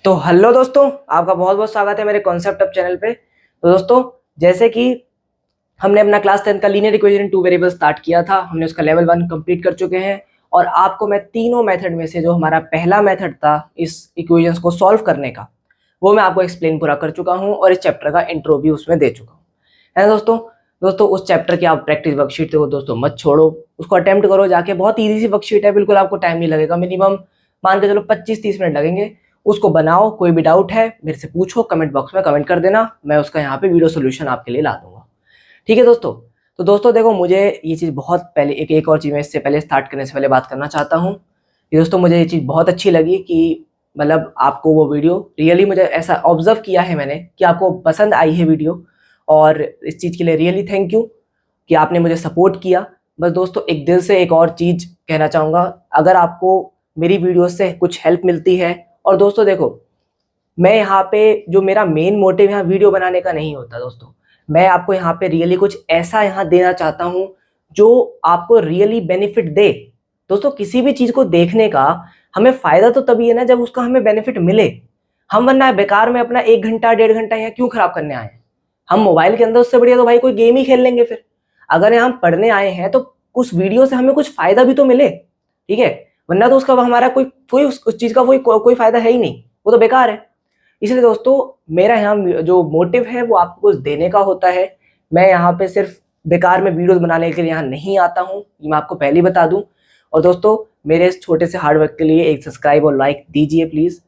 तो हेलो दोस्तों, आपका बहुत बहुत स्वागत है मेरे कॉन्सेप्ट अप चैनल पे। तो दोस्तों, जैसे कि हमने अपना क्लास 10 का linear equation in two variable start किया था, हमने उसका लेवल 1 कंप्लीट कर चुके हैं। और आपको मैं तीनों मेथड में से जो हमारा पहला मेथड था इस इक्वेशंस को सॉल्व करने का, वो मैं आपको एक्सप्लेन पूरा कर चुका हूँ और इस चैप्टर का इंट्रो भी उसमें दे चुका हूँ, है ना दोस्तों। दोस्तों, उस चैप्टर की आप प्रैक्टिस वर्कशीट देखो दोस्तों, मत छोड़ो, उसको अटेम्प्ट करो जाके। बहुत ईजी सी वर्कशीट है, बिल्कुल आपको टाइम नहीं लगेगा, मिनिमम मान के चलो 25-30 मिनट लगेंगे। उसको बनाओ, कोई भी डाउट है मेरे से पूछो, कमेंट बॉक्स में कमेंट कर देना, मैं उसका यहाँ पे वीडियो सोल्यूशन आपके लिए ला दूंगा। ठीक है दोस्तों। तो दोस्तों देखो, मुझे ये चीज़ बहुत पहले एक और चीज़ मैं इससे पहले स्टार्ट करने से पहले बात करना चाहता हूँ कि दोस्तों मुझे ये चीज़ बहुत अच्छी लगी कि मतलब आपको वो वीडियो रियली, मुझे ऐसा ऑब्जर्व किया है मैंने कि आपको पसंद आई है वीडियो, और इस चीज़ के लिए रियली थैंक यू कि आपने मुझे सपोर्ट किया। बस दोस्तों, एक दिल से एक और चीज़ कहना चाहूँगा, अगर आपको मेरी वीडियो से कुछ हेल्प मिलती है, और दोस्तों देखो, मैं यहाँ पे जो मेरा मेन मोटिव यहाँ वीडियो बनाने का नहीं होता दोस्तों, मैं आपको यहाँ पे रियली कुछ ऐसा यहाँ देना चाहता हूँ जो आपको रियली बेनिफिट दे। दोस्तों, किसी भी चीज़ को देखने का हमें फ़ायदा तो तभी है ना जब उसका हमें बेनिफिट मिले। हम वरना बेकार में अपना 1 घंटा 1.5 घंटा यहाँ क्यों खराब करने आए हैं। हम मोबाइल के अंदर उससे बढ़िया तो भाई कोई गेम ही खेल लेंगे फिर। अगर यहाँ हम पढ़ने आए हैं तो उस वीडियो से हमें कुछ फ़ायदा भी तो मिले, ठीक है। वरना तो उसका हमारा कोई कोई उस चीज़ का कोई फ़ायदा है ही नहीं, वो तो बेकार है। इसलिए दोस्तों, मेरा यहाँ जो मोटिव है वो आपको कुछ देने का होता है। मैं यहाँ पे सिर्फ बेकार में वीडियोस बनाने के लिए यहाँ नहीं आता हूँ, ये मैं आपको पहले ही बता दूँ। और दोस्तों, मेरे इस छोटे से हार्डवर्क के लिए एक सब्सक्राइब और लाइक दीजिए प्लीज़,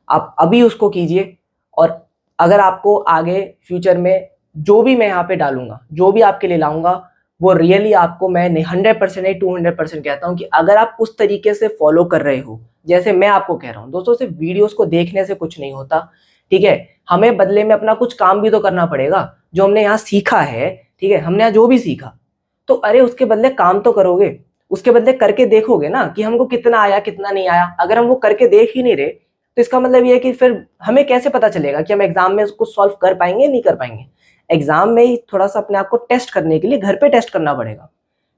आप अभी उसको कीजिए। और अगर आपको आगे फ्यूचर में जो भी मैं यहाँ पे डालूंगा, जो भी आपके लिए लाऊंगा, वो रियली आपको मैं 100% नहीं 200% कहता हूँ कि अगर आप उस तरीके से फॉलो कर रहे हो जैसे मैं आपको कह रहा हूँ। दोस्तों, सिर्फ वीडियोस को देखने से कुछ नहीं होता, ठीक है। हमें बदले में अपना कुछ काम भी तो करना पड़ेगा। जो हमने यहाँ सीखा है, ठीक है, हमने यहाँ जो भी सीखा, तो अरे उसके बदले काम तो करोगे, उसके बदले करके देखोगे ना कि हमको कितना आया कितना नहीं आया। अगर हम वो करके देख ही नहीं रहे तो इसका मतलब ये है कि फिर हमें कैसे पता चलेगा कि हम एग्जाम में उसको सॉल्व कर पाएंगे नहीं कर पाएंगे। एग्जाम में ही थोड़ा सा अपने आप को टेस्ट करने के लिए घर पे टेस्ट करना पड़ेगा,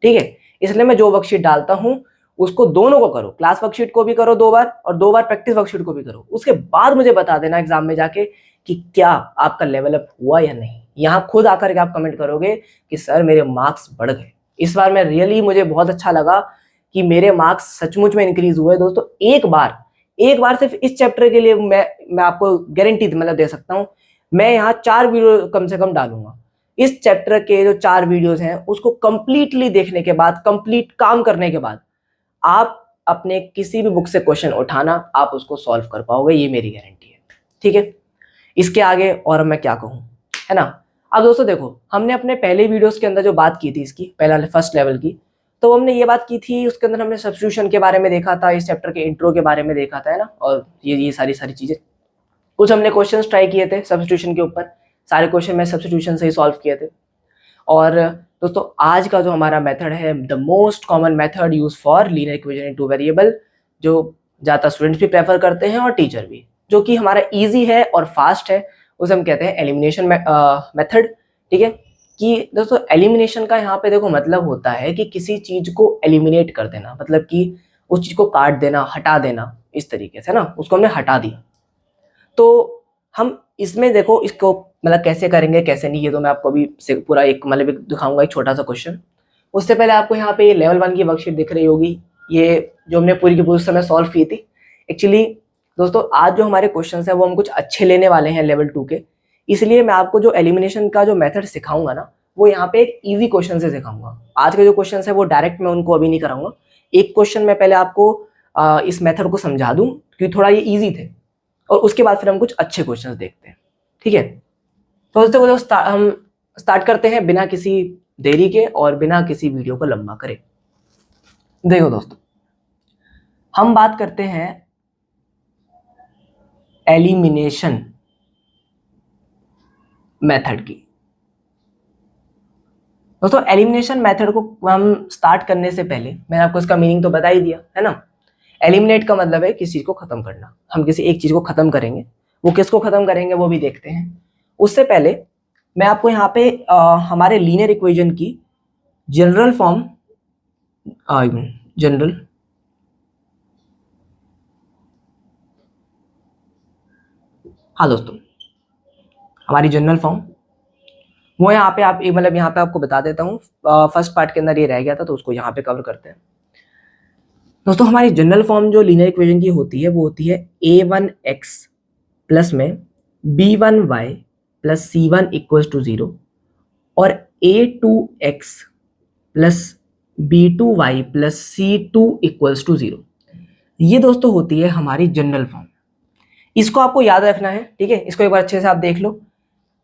ठीक है। इसलिए मैं जो वर्कशीट डालता हूँ उसको दोनों को करो, क्लास वर्कशीट को भी करो 2 बार और 2 बार प्रैक्टिस वर्कशीट को भी करो। उसके बाद मुझे बता देना एग्जाम में जाके कि क्या आपका लेवल अप हुआ या नहीं। यहाँ खुद आकर के आप कमेंट करोगे कि सर मेरे मार्क्स बढ़ गए। इस बार मैं रियली, मुझे बहुत अच्छा लगा कि मेरे मार्क्स सचमुच में इंक्रीज हुए दोस्तों। एक बार सिर्फ इस चैप्टर के लिए मैं आपको गारंटी मतलब दे सकता हूँ, मैं यहाँ 4 वीडियो कम से कम डालूंगा। इस चैप्टर के जो 4 वीडियोस हैं उसको कंप्लीटली देखने के बाद, कंप्लीट काम करने के बाद, आप अपने किसी भी बुक से क्वेश्चन उठाना, आप उसको सॉल्व कर पाओगे, ये मेरी गारंटी है, ठीक है। इसके आगे और मैं क्या कहूँ, है ना। अब दोस्तों देखो, हमने अपने पहले वीडियोस के अंदर जो बात की थी इसकी पहला फर्स्ट लेवल की, तो हमने ये बात की थी, उसके अंदर हमने सब्स्टिट्यूशन के बारे में देखा था, इस चैप्टर के इंट्रो के बारे में देखा था, है ना। और ये सारी सारी चीजें, कुछ हमने क्वेश्चंस ट्राई किए थे सब्स्टिट्यूशन के ऊपर, सारे क्वेश्चन मैं सब्स्टिट्यूशन से ही सॉल्व किए थे। और दोस्तों, आज का जो हमारा मेथड है, the most common method use for linear equation in two variable, जो ज़्यादा स्टूडेंट्स भी प्रेफर करते हैं और टीचर भी, जो कि हमारा इजी है और फास्ट है, उसे हम कहते हैं एलिमिनेशन मेथड, ठीक है। कि दोस्तों, एलिमिनेशन का यहाँ पे देखो मतलब होता है कि किसी चीज को एलिमिनेट कर देना, मतलब कि उस चीज को काट देना, हटा देना, इस तरीके से ना, उसको हमने हटा दिया। तो हम इसमें देखो इसको मतलब कैसे करेंगे कैसे नहीं, ये तो मैं आपको अभी से पूरा एक मतलब एक दिखाऊंगा, एक छोटा सा क्वेश्चन। उससे पहले आपको यहाँ पे लेवल 1 की वर्कशीट दिख रही होगी, ये जो हमने पूरी की पूरी समय सॉल्व की थी। एक्चुअली दोस्तों, आज जो हमारे क्वेश्चन है वो हम कुछ अच्छे लेने वाले हैं लेवल 2 के, इसलिए मैं आपको जो एलिमिनेशन का जो मेथड सिखाऊंगा ना, वो यहाँ पे एक ईजी क्वेश्चन से सिखाऊंगा। आज के जो क्वेश्चन है वो डायरेक्ट मैं उनको अभी नहीं कराऊंगा, एक क्वेश्चन मैं पहले आपको इस मेथड को समझा दूं क्योंकि थोड़ा ये ईजी थे, और उसके बाद फिर हम कुछ अच्छे क्वेश्चंस देखते हैं, ठीक है। तो दोस्तों हम स्टार्ट करते हैं बिना किसी देरी के और बिना किसी वीडियो को लंबा करे। देखो दोस्तों, हम बात करते हैं एलिमिनेशन मेथड की। दोस्तों, एलिमिनेशन मेथड को हम स्टार्ट करने से पहले मैंने आपको इसका मीनिंग तो बता ही दिया है ना। एलिमिनेट का मतलब है किसी चीज को खत्म करना, हम किसी एक चीज को खत्म करेंगे, वो किसको खत्म करेंगे वो भी देखते हैं। उससे पहले मैं आपको यहाँ पे हमारे लीनियर इक्वेशन की जनरल फॉर्म, जनरल हाँ दोस्तों, हमारी जनरल फॉर्म वो यहाँ पे आप मतलब यहाँ पे आपको बता देता हूँ, फर्स्ट पार्ट के अंदर ये रह गया था तो उसको यहाँ पे कवर करते हैं। दोस्तों हमारी जनरल फॉर्म जो लीनियर इक्वेशन की होती है वो होती है a1x प्लस में b1y plus c1 equals to 0 और a2x plus b2y plus c2 equals to 0। ये दोस्तों होती है हमारी जनरल फॉर्म। इसको आपको याद रखना है, ठीक है। इसको एक बार अच्छे से आप देख लो,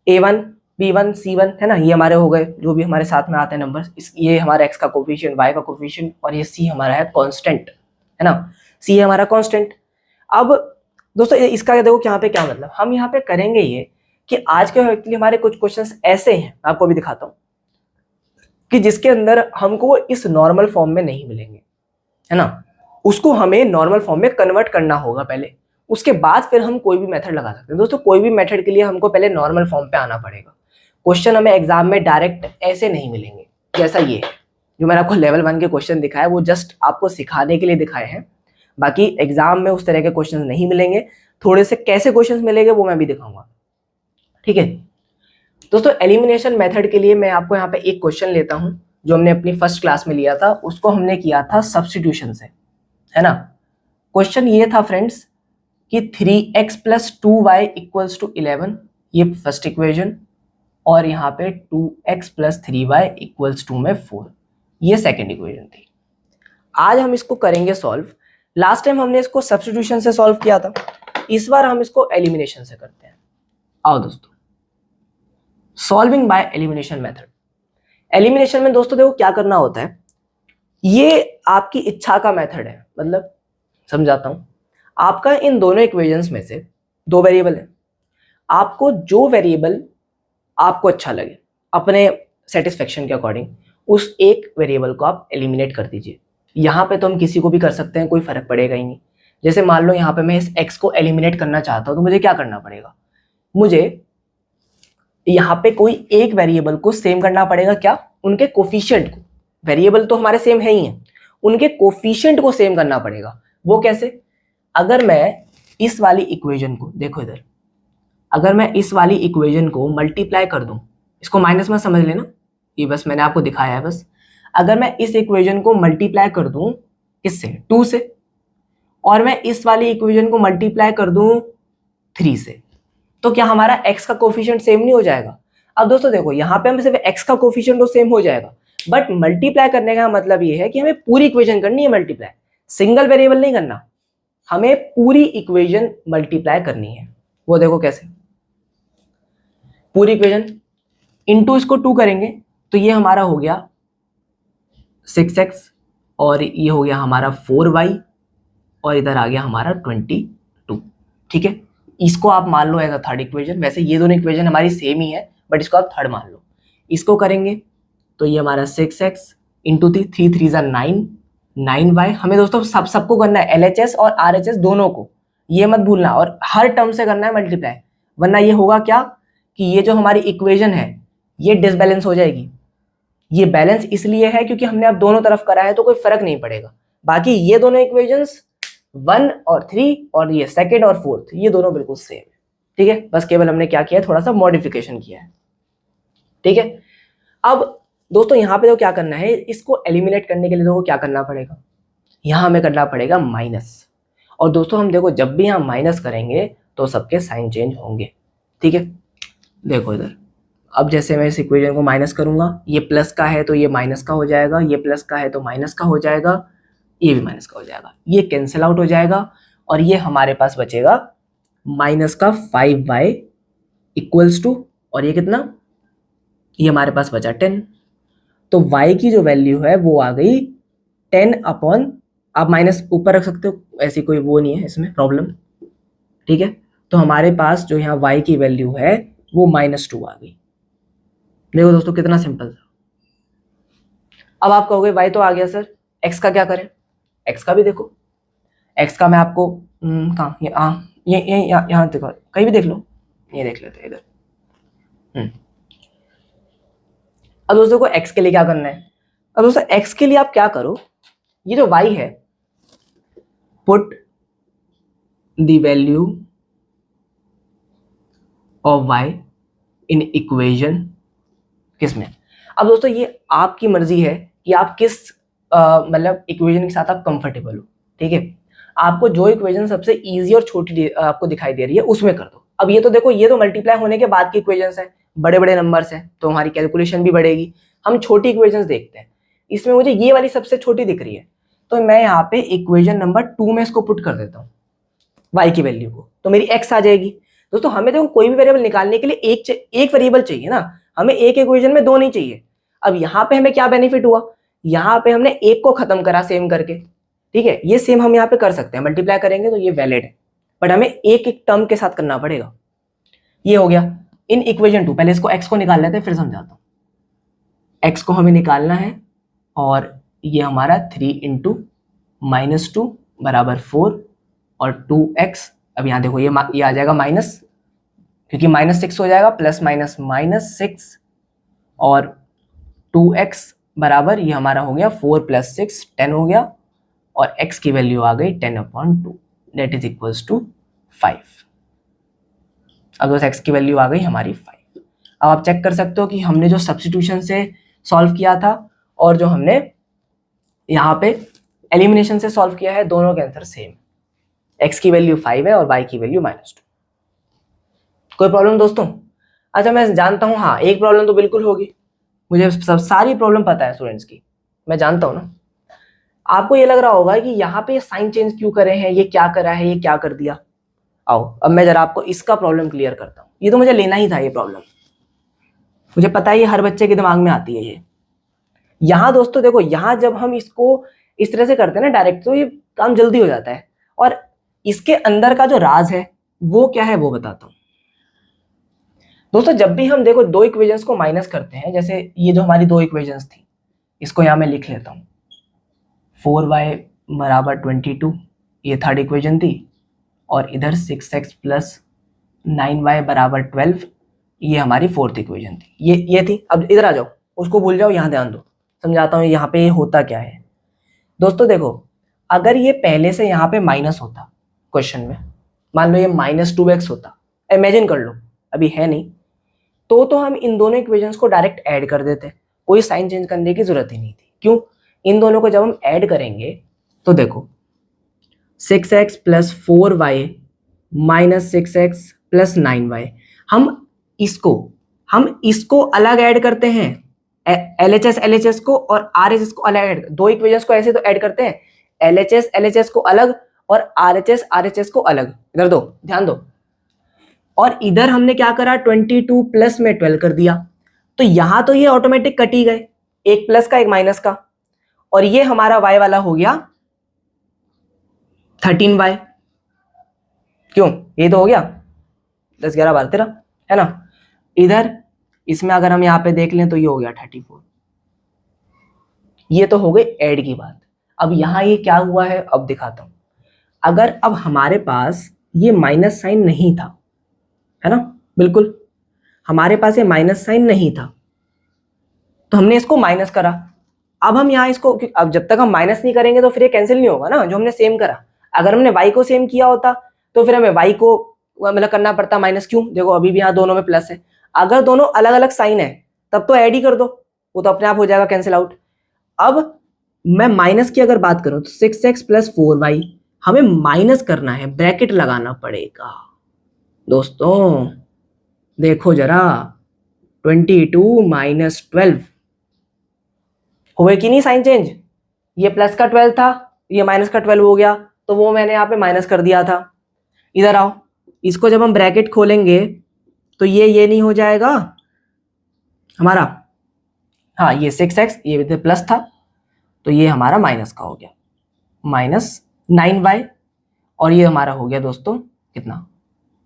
a1 b1 c1 है ना, ये हमारे हो गए जो भी हमारे साथ में आते हैं नंबर्स। ये हमारा x का कोफिशिएंट, y का कोफिशिएंट और ये c हमारा है कांस्टेंट, है ना, c है हमारा कांस्टेंट। अब दोस्तों इसका देखो यहाँ पे क्या मतलब, हम यहाँ पे करेंगे ये कि आज के एक्चुअली हमारे कुछ क्वेश्चंस ऐसे हैं, आपको भी दिखाता हूँ, कि जिसके अंदर हमको इस नॉर्मल फॉर्म में नहीं मिलेंगे, है ना, उसको हमें नॉर्मल फॉर्म में कन्वर्ट करना होगा पहले, उसके बाद फिर हम कोई भी मेथड लगा सकते हैं। दोस्तों कोई भी मेथड के लिए हमको पहले नॉर्मल फॉर्म पे आना पड़ेगा। क्वेश्चन हमें एग्जाम में डायरेक्ट ऐसे नहीं मिलेंगे, जैसा ये जो मैंने आपको लेवल 1 के क्वेश्चन दिखाए वो जस्ट आपको सिखाने के लिए दिखाए हैं, बाकी एग्जाम में उस तरह के क्वेश्चन नहीं मिलेंगे। थोड़े से कैसे क्वेश्चन मिलेंगे वो मैं भी दिखाऊंगा, ठीक है। दोस्तों एलिमिनेशन मेथड के लिए मैं आपको यहाँ पे एक क्वेश्चन लेता हूँ जो हमने अपनी फर्स्ट क्लास में लिया था, उसको हमने किया था सब्स्टिट्यूशन से, है ना। क्वेश्चन ये था फ्रेंड्स कि 3x plus 2y equals to 11, ये फर्स्ट इक्वेशन, और यहाँ पे 2x plus 3y equals to में 4, ये सेकेंड इक्वेशन थी। आज हम इसको करेंगे सॉल्व। लास्ट टाइम हमने इसको सब्स्टिट्यूशन से सॉल्व किया था, इस बार हम इसको एलिमिनेशन से करते हैं। आओ दोस्तों, solving by elimination method. Elimination में दोस्तों देखो क्या करना होता है, ये आपकी इच्छा का मेथड है, मतलब समझाता हूं। आपका इन दोनों इक्वेशंस में से दो वेरिएबल है, आपको जो वेरिएबल आपको अच्छा लगे अपने सेटिस्फेक्शन के अकॉर्डिंग उस एक वेरिएबल को आप एलिमिनेट कर दीजिए। यहाँ पे तो हम किसी को भी कर सकते हैं, कोई फर्क पड़ेगा ही नहीं। जैसे मान लो यहाँ पे मैं इस x को एलिमिनेट करना चाहता हूँ तो मुझे क्या करना पड़ेगा, मुझे यहाँ पे कोई एक वेरिएबल को सेम करना पड़ेगा, क्या, उनके कोफिशिएंट को। वेरिएबल तो हमारे सेम है ही हैं, उनके कोफिशिएंट को सेम करना पड़ेगा। वो कैसे, अगर मैं इस वाली इक्वेशन को देखो इधर, अगर मैं इस वाली इक्वेशन को मल्टीप्लाई कर दूं, इसको माइनस में समझ लेना, ये बस मैंने आपको दिखाया है बस। अगर मैं इस इक्वेशन को मल्टीप्लाई कर दूं किससे, 2 से, और मैं इस वाली इक्वेशन को मल्टीप्लाई कर दूं 3 से, तो क्या हमारा x का कोफिशिएंट सेम नहीं हो जाएगा। अब दोस्तों देखो यहाँ पे हम सिर्फ x का कोफिशिएंट तो सेम हो जाएगा, बट मल्टीप्लाई करने का मतलब ये है कि हमें पूरी इक्वेशन करनी है मल्टीप्लाई, सिंगल वेरिएबल नहीं करना, हमें पूरी इक्वेशन मल्टीप्लाई करनी है। वो देखो कैसे, पूरी इक्वेशन इनटू इसको 2 करेंगे तो ये हमारा हो गया 6x और ये हो गया हमारा 4y और इधर आ गया हमारा 22, ठीक है। इसको आप मान लो एज अ थर्ड इक्वेशन। वैसे ये दोनों इक्वेशन हमारी सेम ही है, बट इसको आप थर्ड मान लो। इसको करेंगे तो ये हमारा 6x इंटू 3 3 जा 9, 9y। हमें दोस्तों सबको करना है, LHS और RHS दोनों को, ये मत भूलना, और हर टर्म से करना है मल्टीप्लाई, वरना ये होगा क्या कि ये जो हमारी इक्वेशन है ये डिसबैलेंस हो जाएगी। ये बैलेंस इसलिए है क्योंकि हमने अब दोनों तरफ करा है तो कोई फर्क नहीं पड़ेगा। बाकी ये दोनों इक्वेशंस 1 और 3 और ये सेकंड और फोर्थ, ये दोनों बिल्कुल सेम है, ठीक है। बस केवल हमने क्या किया है, थोड़ा सा मॉडिफिकेशन किया है, ठीक है। अब दोस्तों यहाँ पे तो क्या करना है, इसको एलिमिनेट करने के लिए तो क्या करना पड़ेगा, यहाँ हमें करना पड़ेगा माइनस। और दोस्तों हम देखो जब भी यहाँ माइनस करेंगे तो सबके साइन चेंज होंगे, ठीक है। देखो इधर, अब जैसे मैं इस इक्वेशन को माइनस करूंगा, ये प्लस का है तो ये माइनस का हो जाएगा, ये प्लस का है तो माइनस का हो जाएगा, ये भी माइनस का हो जाएगा, ये कैंसिल आउट हो जाएगा और ये हमारे पास बचेगा माइनस का 5y इक्वल्स टू, और ये कितना, ये हमारे पास बचा 10। तो y की जो वैल्यू है वो आ गई 10 अपॉन, आप माइनस ऊपर रख सकते हो, ऐसी कोई वो नहीं है इसमें प्रॉब्लम, ठीक है। तो हमारे पास जो यहाँ y की वैल्यू है वो -2 आ गई। देखो दोस्तों कितना सिंपल था। अब आप कहोगे y तो आ गया सर, x का क्या करें, x का भी देखो, x का मैं आपको कहाँ, ये यहाँ देखो, कहीं भी देख लो, ये देख लेते हैं इधर। अब दोस्तों को x के लिए क्या करना है, अब दोस्तों x के लिए आप क्या करो, ये जो y है, put the value of y in equation किस में। अब दोस्तों ये आपकी मर्जी है कि आप किस मतलब इक्वेशन के साथ आप कंफर्टेबल हो, ठीक है। आपको जो इक्वेशन सबसे इजी और छोटी आपको दिखाई दे रही है उसमें कर दो। अब ये तो देखो, ये तो मल्टीप्लाई होने के बाद की इक्वेशंस है, बड़े बड़े नंबर्स हैं तो हमारी कैलकुलेशन भी बढ़ेगी। हम छोटी इक्वेशंस देखते हैं। इसमें मुझे ये वाली सबसे छोटी दिख रही है, तो मैं यहाँ पे इक्वेशन नंबर 2 में इसको पुट कर देता हूँ y की वैल्यू को, तो मेरी x आ जाएगी। दोस्तों हमें देखो कोई भी वेरिएबल निकालने के लिए एक वेरिएबल चाहिए ना, हमें एक इक्वेशन में दो नहीं चाहिए। अब यहाँ पे हमें क्या बेनिफिट हुआ, यहाँ पे हमने एक को खत्म करा सेम करके, ठीक है। ये सेम हम यहाँ पे कर सकते हैं, मल्टीप्लाई करेंगे तो ये वैलिड है, बट हमें एक एक टर्म के साथ करना पड़ेगा। ये हो गया इन इक्वेशन 2। पहले इसको x को निकाल लेते हैं फिर समझाता हूँ। x को हमें निकालना है और ये हमारा 3 इंटू -2 बराबर 4 और 2x। अब यहाँ देखो ये आ जाएगा माइनस, क्योंकि -6 हो जाएगा, प्लस माइनस -6 और 2x बराबर ये हमारा हो गया 4 + 6 10 हो गया, और x की वैल्यू आ गई 10/2 दैट इज इक्वल्स टू 5। अब उस x की वैल्यू आ गई हमारी 5। अब आप चेक कर सकते हो कि हमने जो सब्स्टिट्यूशन से सॉल्व किया था और जो हमने यहाँ पे एलिमिनेशन से सॉल्व किया है, दोनों के आंसर सेम। x की वैल्यू 5 है और y की वैल्यू -2। कोई प्रॉब्लम दोस्तों? अच्छा मैं जानता हूँ, हाँ एक प्रॉब्लम तो बिल्कुल होगी, मुझे सब सारी प्रॉब्लम पता है स्टूडेंट्स की, मैं जानता हूँ ना। आपको ये लग रहा होगा कि यहाँ पे साइन चेंज क्यों करे हैं, ये क्या करा है, ये क्या कर दिया। आओ अब मैं जरा आपको इसका प्रॉब्लम क्लियर करता हूँ। ये तो मुझे लेना ही था ये प्रॉब्लम, मुझे पता है ये हर बच्चे के दिमाग में आती है ये। यहाँ दोस्तों देखो, यहाँ जब हम इसको इस तरह से करते हैं ना डायरेक्ट, तो ये काम जल्दी हो जाता है। और इसके अंदर का जो राज है वो क्या है वो बताता हूँ दोस्तों। जब भी हम देखो दो इक्वेशंस को माइनस करते हैं, जैसे ये जो हमारी दो इक्वेशंस थी, इसको यहाँ मैं लिख लेता हूँ। 4y बराबर 22 ये थर्ड इक्वेशन थी, और इधर 6x प्लस 9y बराबर 12 ये हमारी फोर्थ इक्वेशन थी। ये थी। अब इधर आ जाओ, उसको भूल जाओ, यहाँ ध्यान दो, समझाता हूँ यहाँ पे ये होता क्या है। दोस्तों देखो, अगर ये पहले से यहाँ पे माइनस होता क्वेश्चन में, मान लो ये -2x होता, इमेजिन कर लो, अभी है नहीं, तो हम इन दोनों इक्वेशंस को डायरेक्ट ऐड कर देते, कोई साइन चेंज करने की जरूरत ही नहीं थी। क्यों? इन दोनों को जब हम ऐड करेंगे तो देखो 6x plus 4y minus 6x plus 9y, हम इसको अलग ऐड करते हैं, LHS को और RHS को अलग ऐड, दो इक्वेशंस को ऐसे तो ऐड करते हैं, LHS को अलग और RHS को अलग। इधर दो, ध्यान दो। और इधर हमने क्या करा, 22 प्लस में 12 कर दिया, तो यहां तो ये ऑटोमेटिक कट ही गए, एक प्लस का एक माइनस का, और ये हमारा y वाला हो गया 13y। क्यों? ये तो हो गया 10 11 12 13, है ना। इधर इसमें अगर हम यहाँ पे देख लें तो ये हो गया 34। ये तो हो गई ऐड की बात। अब यहाँ ये क्या हुआ है अब दिखाता हूं। अगर अब हमारे पास ये माइनस साइन नहीं था, है ना, बिल्कुल हमारे पास ये माइनस साइन नहीं था, तो हमने इसको माइनस करा। अब हम यहाँ इसको, अब जब तक हम माइनस नहीं करेंगे तो फिर ये कैंसिल नहीं होगा ना, जो हमने सेम करा। अगर हमने y को सेम किया होता तो फिर हमें y को मतलब करना पड़ता माइनस। क्यों? देखो अभी भी यहाँ दोनों में प्लस है, अगर दोनों अलग अलग साइन है तब तो ऐड ही कर दो, वो तो अपने आप हो जाएगा कैंसिल आउट। अब मैं माइनस की अगर बात करूं तो 6x प्लस 4y हमें माइनस करना है, ब्रैकेट लगाना पड़ेगा। दोस्तों देखो जरा, 22 माइनस 12 हुए कि नहीं साइन चेंज? ये प्लस का 12 था, ये माइनस का 12 हो गया, तो वो मैंने यहाँ पे माइनस कर दिया था। इधर आओ, इसको जब हम ब्रैकेट खोलेंगे तो ये नहीं हो जाएगा हमारा, हाँ ये 6x ये प्लस था तो ये हमारा माइनस का हो गया, माइनस 9y, और ये हमारा हो गया दोस्तों कितना,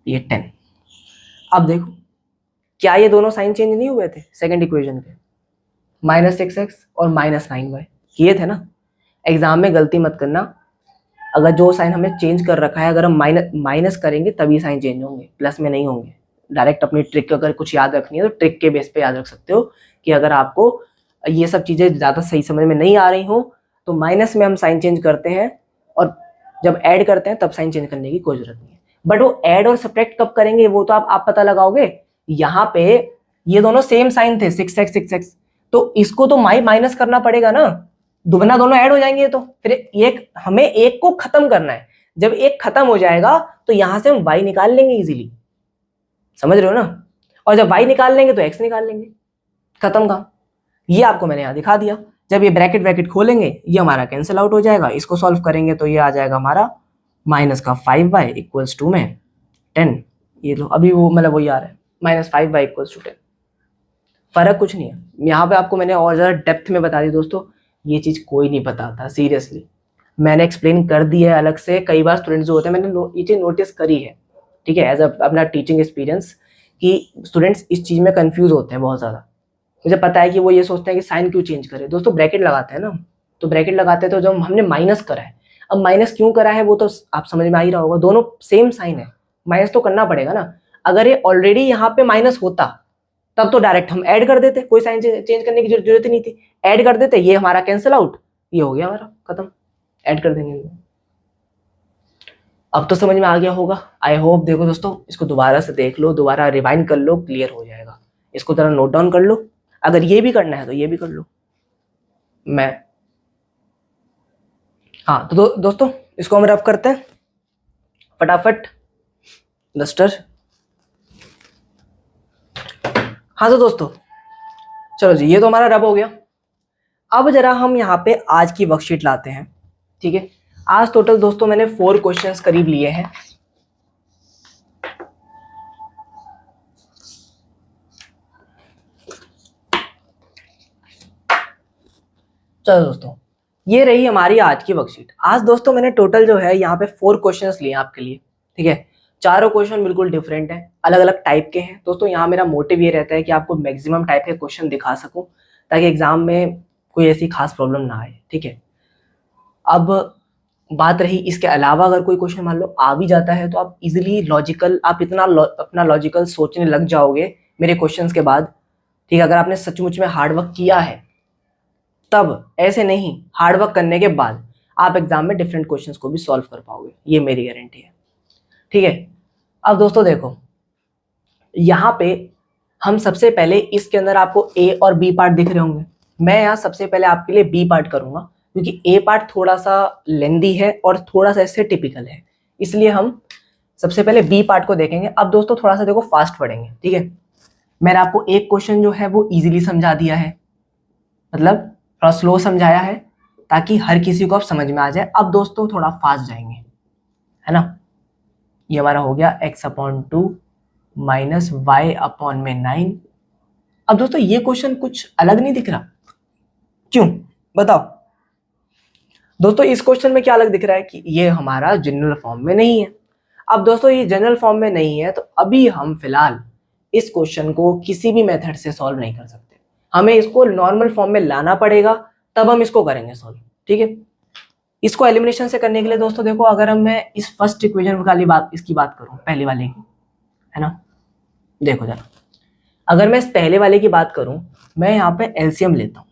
ये 10। अब देखो क्या ये दोनों साइन चेंज नहीं हुए थे सेकंड इक्वेशन के, -6x और -9y किए थे ना। एग्जाम में गलती मत करना, अगर जो साइन हमें चेंज कर रखा है अगर हम माइनस करेंगे तभी साइन चेंज होंगे, प्लस में नहीं होंगे। डायरेक्ट अपनी ट्रिक अगर कुछ याद रखनी है तो ट्रिक के बेस पे याद रख सकते हो कि अगर आपको ये सब चीज़ें ज़्यादा सही समझ में नहीं आ रही हो तो माइनस में हम साइन चेंज करते हैं और जब ऐड करते हैं तब साइन चेंज करने की कोई जरूरत नहीं है। बट वो ऐड और सब्ट्रैक्ट कब करेंगे वो तो आप पता लगाओगे। यहाँ पे ये दोनों सेम साइन थे 6x, तो इसको तो माइनस करना पड़ेगा ना, दुगना दोनों ऐड हो जाएंगे। तो फिर एक हमें एक को खत्म करना है, जब एक खत्म हो जाएगा तो यहां से हम y निकाल लेंगे इजीली, समझ रहे हो ना। और जब y निकाल लेंगे तो x निकाल लेंगे, खत्म काम। ये आपको मैंने यहां दिखा दिया। जब ये ब्रैकेट खोलेंगे ये हमारा कैंसिल आउट हो जाएगा, इसको सॉल्व करेंगे तो ये आ जाएगा हमारा माइनस का 5y इक्वल्स टू में 10। ये लो अभी वो मतलब वही आ रहा है माइनस 5y इक्वल्स टू 10। फर्क कुछ नहीं है। यहाँ पे आपको मैंने और ज्यादा डेप्थ में बता दी दोस्तों, ये चीज कोई नहीं बताता सीरियसली, मैंने एक्सप्लेन कर दी है अलग से। कई बार स्टूडेंट्स जो होते हैं मैंने ये चीज नोटिस करी है, ठीक है, एज अपना टीचिंग एक्सपीरियंस, कि स्टूडेंट्स इस चीज में कंफ्यूज होते हैं बहुत ज्यादा। मुझे पता है कि वो ये सोचते हैं कि साइन क्यों चेंज करें। दोस्तों ब्रैकेट लगाते हैं ना, तो ब्रैकेट लगाते हैं तो जब हमने माइनस करा है, अब माइनस क्यों करा है वो तो आप समझ में आ ही रहा होगा, दोनों सेम साइन है, माइनस तो करना पड़ेगा ना। अगर ये ऑलरेडी यहाँ पे माइनस होता तब तो डायरेक्ट हम ऐड कर देते, कोई साइन चेंज करने की जरूरत ही नहीं थी, ऐड कर देते, ये हमारा कैंसिल आउट, ये हो गया हमारा खत्म, ऐड कर देंगे। अब तो समझ में आ गया होगा आई होप। देखो दोस्तों इसको दोबारा से देख लो, दोबारा रिवाइंड कर लो, क्लियर हो जाएगा। इसको जरा नोट डाउन कर लो, अगर ये भी करना है तो ये भी कर लो। हाँ तो दोस्तों इसको हम रफ करते हैं फटाफट, डस्टर। हाँ तो दोस्तों चलो जी, ये तो हमारा रब हो गया। अब जरा हम यहाँ पे आज की वर्कशीट लाते हैं, ठीक है। आज टोटल दोस्तों मैंने 4 क्वेश्चंस करीब लिए हैं। चलो दोस्तों ये रही हमारी आज की वर्कशीट। आज दोस्तों मैंने टोटल जो है यहाँ पे 4 क्वेश्चंस लिए आपके लिए, ठीक है। चारों क्वेश्चन बिल्कुल डिफरेंट हैं, अलग अलग टाइप के हैं। दोस्तों यहाँ मेरा मोटिव ये रहता है कि आपको मैक्सिमम टाइप के क्वेश्चन दिखा सकूं, ताकि एग्जाम में कोई ऐसी खास प्रॉब्लम ना आए, ठीक है। अब बात रही इसके अलावा, अगर कोई क्वेश्चन मान लो आ भी जाता है तो आप इजीली लॉजिकल, आप इतना अपना लॉजिकल सोचने लग जाओगे मेरे क्वेश्चंस के बाद, ठीक है। अगर आपने सचमुच में हार्डवर्क किया है तब, ऐसे नहीं हार्डवर्क करने के बाद आप एग्जाम में डिफरेंट क्वेश्चंस को भी सॉल्व कर पाओगे, ये मेरी गारंटी है, ठीक है। अब दोस्तों देखो यहाँ पे हम सबसे पहले इसके अंदर आपको ए और बी पार्ट दिख रहे होंगे। मैं यहाँ सबसे पहले आपके लिए बी पार्ट करूंगा, क्योंकि ए पार्ट थोड़ा सा लेंदी है और थोड़ा सा इससे टिपिकल है, इसलिए हम सबसे पहले बी पार्ट को देखेंगे। अब दोस्तों थोड़ा सा देखो फास्ट पढ़ेंगे, ठीक है। मैंने आपको एक क्वेश्चन जो है वो इजीली समझा दिया है, मतलब थोड़ा स्लो समझाया है, ताकि हर किसी को अब समझ में आ जाए। अब दोस्तों थोड़ा फास्ट जाएंगे, है ना। ये हमारा हो गया x/2 माइनस y/9। अब दोस्तों ये क्वेश्चन कुछ अलग नहीं दिख रहा, क्यों बताओ। दोस्तों इस क्वेश्चन में क्या अलग दिख रहा है कि ये हमारा जनरल फॉर्म में नहीं है। अब दोस्तों ये जनरल फॉर्म में नहीं है तो अभी हम फिलहाल इस क्वेश्चन को किसी भी मेथड से सॉल्व नहीं कर सकते, हमें इसको नॉर्मल फॉर्म में लाना पड़ेगा, तब हम इसको करेंगे सॉल्व, ठीक है। इसको एलिमिनेशन से करने के लिए दोस्तों देखो, अगर मैं इस फर्स्ट इक्वेशन वाली बात, इसकी बात करूं पहले वाले की, है ना, देखो जरा, अगर मैं इस पहले वाले की बात करूं, मैं यहाँ पे एलसीएम लेता हूँ,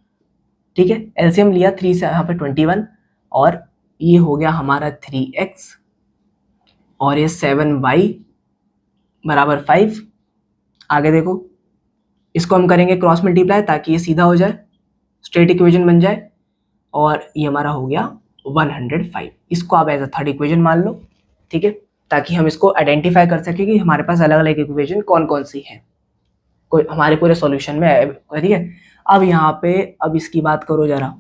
ठीक है। एलसीएम लिया 3 से यहाँ पे 21, और ये हो गया हमारा 3x, और ये 7y बराबर 5। आगे देखो इसको हम करेंगे क्रॉस मल्टीप्लाई, ताकि ये सीधा हो जाए, स्ट्रेट इक्वेशन बन जाए, और ये हमारा हो गया 105। इसको आप एज अ थर्ड इक्वेशन मान लो, ठीक है, ताकि हम इसको आइडेंटिफाई कर सके कि हमारे पास अलग अलग इक्वेशन कौन कौन सी है, कोई हमारे पूरे सॉल्यूशन में है, ठीक है। अब यहाँ पे अब इसकी बात करो जरा,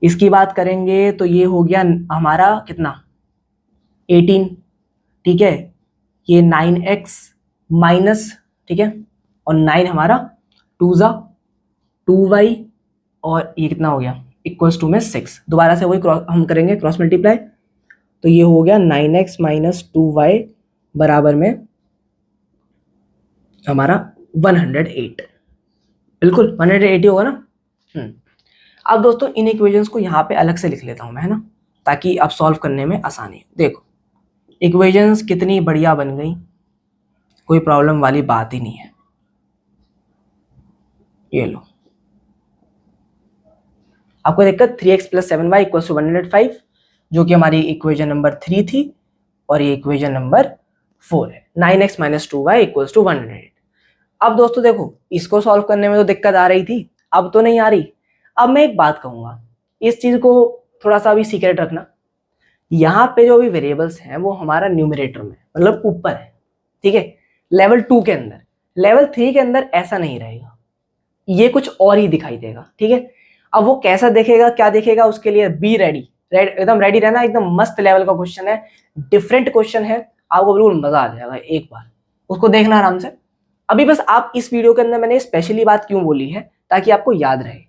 इसकी बात करेंगे तो ये हो गया हमारा कितना 18, ठीक है। ये 9x माइनस, ठीक है, और 9 हमारा 2 ज़ा 2y, और ये कितना हो गया इक्वल्स टू में 6। दोबारा से वही हम करेंगे क्रॉस मल्टीप्लाई, तो ये हो गया 9x माइनस 2y बराबर में हमारा 108, बिल्कुल 180 होगा ना। अब दोस्तों इन इक्वेशंस को यहाँ पे अलग से लिख लेता हूँ मैं, है ना, ताकि अब सॉल्व करने में आसानी। देखो इक्वेशंस कितनी बढ़िया बन गई, कोई प्रॉब्लम वाली बात ही नहीं है। ये लो, आपको दिक्कत 3x + 7y = 105, जो कि हमारी इक्वेशन नंबर 3 थी, और ये इक्वेशन नंबर 4 है। 9x minus 2y equals to 108। अब दोस्तों देखो, इसको सॉल्व करने में तो दिक्कत आ रही थी, अब तो नहीं आ रही। अब मैं एक बात कहूंगा, इस चीज को थोड़ा सा अभी सीक्रेट रखना। यहाँ पे जो भी वेरिएबल्स हैं वो हमारा न्यूमरेटर में मतलब ऊपर है, ठीक है, लेवल 2 के अंदर। लेवल 3 के अंदर ऐसा नहीं रहेगा, ये कुछ और ही दिखाई देगा, ठीक है। अब वो कैसा देखेगा, क्या देखेगा, उसके लिए बी रेडी, एकदम रेडी रहना। एकदम मस्त लेवल का क्वेश्चन है, डिफरेंट क्वेश्चन है, आपको बिल्कुल मजा आ जाएगा। एक बार उसको देखना आराम से। अभी बस आप इस वीडियो के अंदर मैंने स्पेशली बात क्यों बोली है, ताकि आपको याद रहे।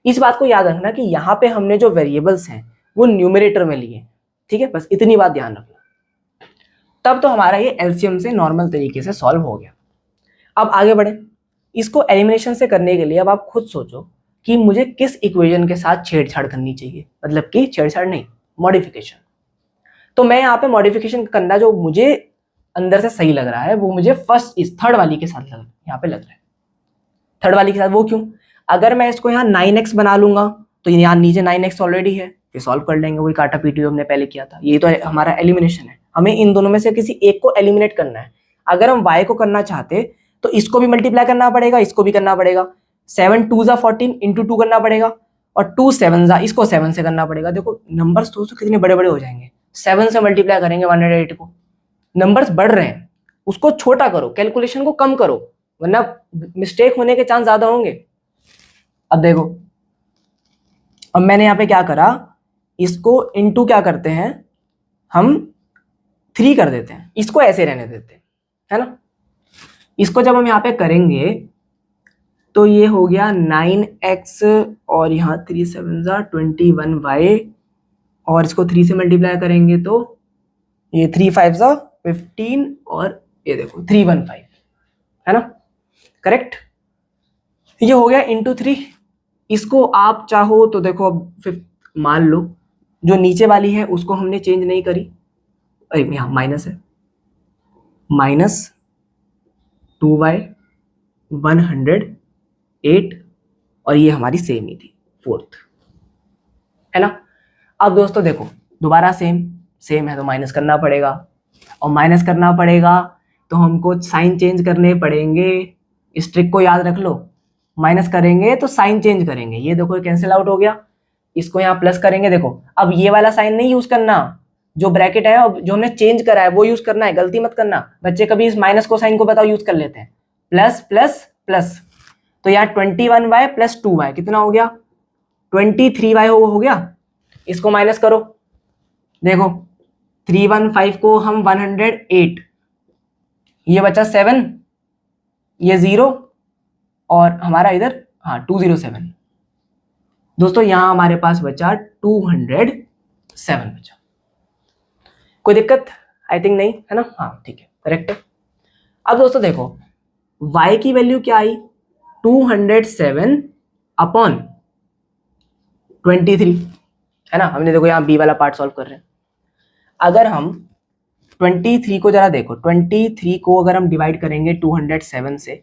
इस बात को याद रखना कि यहाँ पे हमने जो वेरिएबल्स हैं वो न्यूमरेटर में लिए, ठीक है, बस इतनी बात ध्यान रखना। तब तो हमारा ये एलसीएम से नॉर्मल तरीके से सॉल्व हो गया। अब आगे बढ़े, इसको एलिमिनेशन से करने के लिए अब आप खुद सोचो कि मुझे किस इक्वेशन के साथ छेड़छाड़ करनी चाहिए, मतलब कि छेड़छाड़ नहीं, मॉडिफिकेशन। तो मैं यहाँ पे मॉडिफिकेशन करना जो मुझे अंदर से सही लग रहा है वो मुझे फर्स्ट इस थर्ड वाली के साथ यहाँ पे लग रहा है। थर्ड वाली के साथ वो क्यों? अगर मैं इसको यहाँ 9x बना लूंगा तो यहाँ नीचे 9x ऑलरेडी है, फिर सॉल्व कर लेंगे, वही काटा पीटी हमने पहले किया था। ये तो हमारा एलिमिनेशन है, हमें इन दोनों में से किसी एक को एलिमिनेट करना है। अगर हम y को करना चाहते तो इसको भी मल्टीप्लाई करना पड़ेगा, इसको भी करना पड़ेगा। 7 2 जा 14 इंटू 2 करना पड़ेगा, और 2 7 जा, इसको 7 से करना पड़ेगा। देखो नंबर्स दोस्तों कितने बड़े बड़े हो जाएंगे। 7 से मल्टीप्लाई करेंगे 108 को, नंबर्स बढ़ रहे हैं, उसको छोटा करो, कैलकुलेशन को कम करो, वरना मिस्टेक होने के चांस ज्यादा होंगे। अब देखो, अब मैंने यहाँ पे क्या करा, इसको इनटू क्या करते हैं हम, 3 कर देते हैं, इसको ऐसे रहने देते हैं, है ना। इसको जब हम यहाँ पे करेंगे तो ये हो गया 9x और यहाँ 3 7 जा 21y, और इसको 3 से मल्टीप्लाई करेंगे तो ये 3 5 जा 15, और ये देखो 315, है ना, करेक्ट। ये हो गया इंटू 3। इसको आप चाहो तो देखो, अब मान लो जो नीचे वाली है उसको हमने चेंज नहीं करी, अरे यहाँ माइनस है, माइनस 2y 108, और ये हमारी सेम ही थी फोर्थ, है ना। अब दोस्तों देखो दोबारा सेम है तो माइनस करना पड़ेगा, और माइनस करना पड़ेगा तो हमको साइन चेंज करने पड़ेंगे। इस ट्रिक को याद रख लो, माइनस करेंगे तो साइन चेंज करेंगे। ये देखो कैंसिल आउट हो गया, इसको यहाँ प्लस करेंगे। देखो अब ये वाला साइन नहीं यूज करना, जो ब्रैकेट है और जो हमने चेंज करा है वो यूज करना है, गलती मत करना। बच्चे कभी इस माइनस को साइन को बताओ यूज कर लेते हैं, प्लस प्लस प्लस। तो यहाँ 21y प्लस 2y कितना हो गया, 23y हो गया। इसको माइनस करो, देखो 315 को हम 108, ये बचा 7, ये 0, और हमारा इधर हाँ 207। दोस्तों यहाँ हमारे पास बचा 207 बचा। कोई दिक्कत आई थिंक नहीं, है ना, हाँ ठीक है, करेक्ट है। अब दोस्तों देखो y की वैल्यू क्या आई, 207 अपॉन 23, है ना। हमने देखो यहाँ b वाला पार्ट सॉल्व कर रहे हैं। अगर हम 23 को जरा देखो, 23 को अगर हम डिवाइड करेंगे 207 से,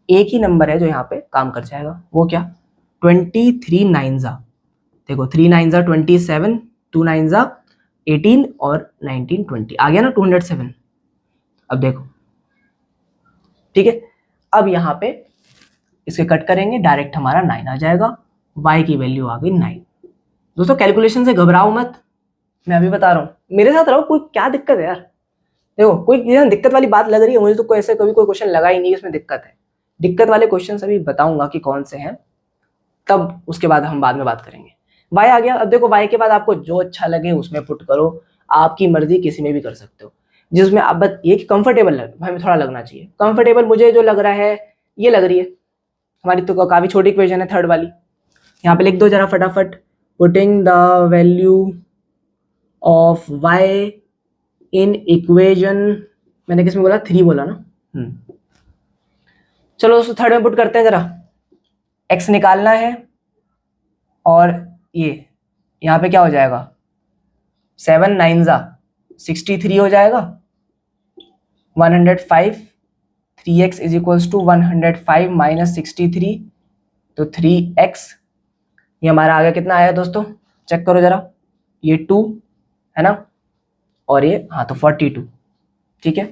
एक ही नंबर है जो यहाँ पे काम कर जाएगा, वो क्या, 23 9 जा, देखो 3 9 जा 27, 2 9 जा 18, और 19 20 आ गया ना 207। अब देखो ठीक है, अब यहाँ पे इसके कट करेंगे, डायरेक्ट हमारा 9 आ जाएगा, y की वैल्यू आ गई 9। दोस्तों कैलकुलेशन से घबराओ मत, मैं अभी बता रहा हूँ, मेरे साथ रहो। कोई क्या दिक्कत है यार, देखो कोई दिक्कत वाली बात लग रही है मुझे तो, कोई ऐसे कभी कोई क्वेश्चन लगा ही नहीं इसमें दिक्कत है। दिक्कत वाले क्वेश्चन अभी बताऊंगा कि कौन से हैं, तब उसके बाद हम बाद में बात करेंगे। y आ गया। अब देखो y के बाद आपको जो अच्छा लगे उसमें पुट करो, आपकी मर्जी, किसी में भी कर सकते हो, जिसमें आप बस ये कि कंफर्टेबल लगे, भाई थोड़ा लगना चाहिए कंफर्टेबल। मुझे जो लग रहा है ये लग रही है हमारी, तो काफी छोटी इक्वेशन है थर्ड वाली। यहाँ पे लिख दो जरा फटाफट, putting the value of y in equation, मैंने किसमें बोला, 3 बोला ना। चलो दोस्तों थर्ड में पुट करते हैं जरा। x निकालना है, और ये यहाँ पे क्या हो जाएगा, 7 9 जा 63 हो जाएगा, 105, 3x is equals to 105 minus 63, तो 3x। ये हमारा आगे कितना आया दोस्तों, चेक करो जरा, ये 2 है ना, और ये हाँ तो 42, ठीक है।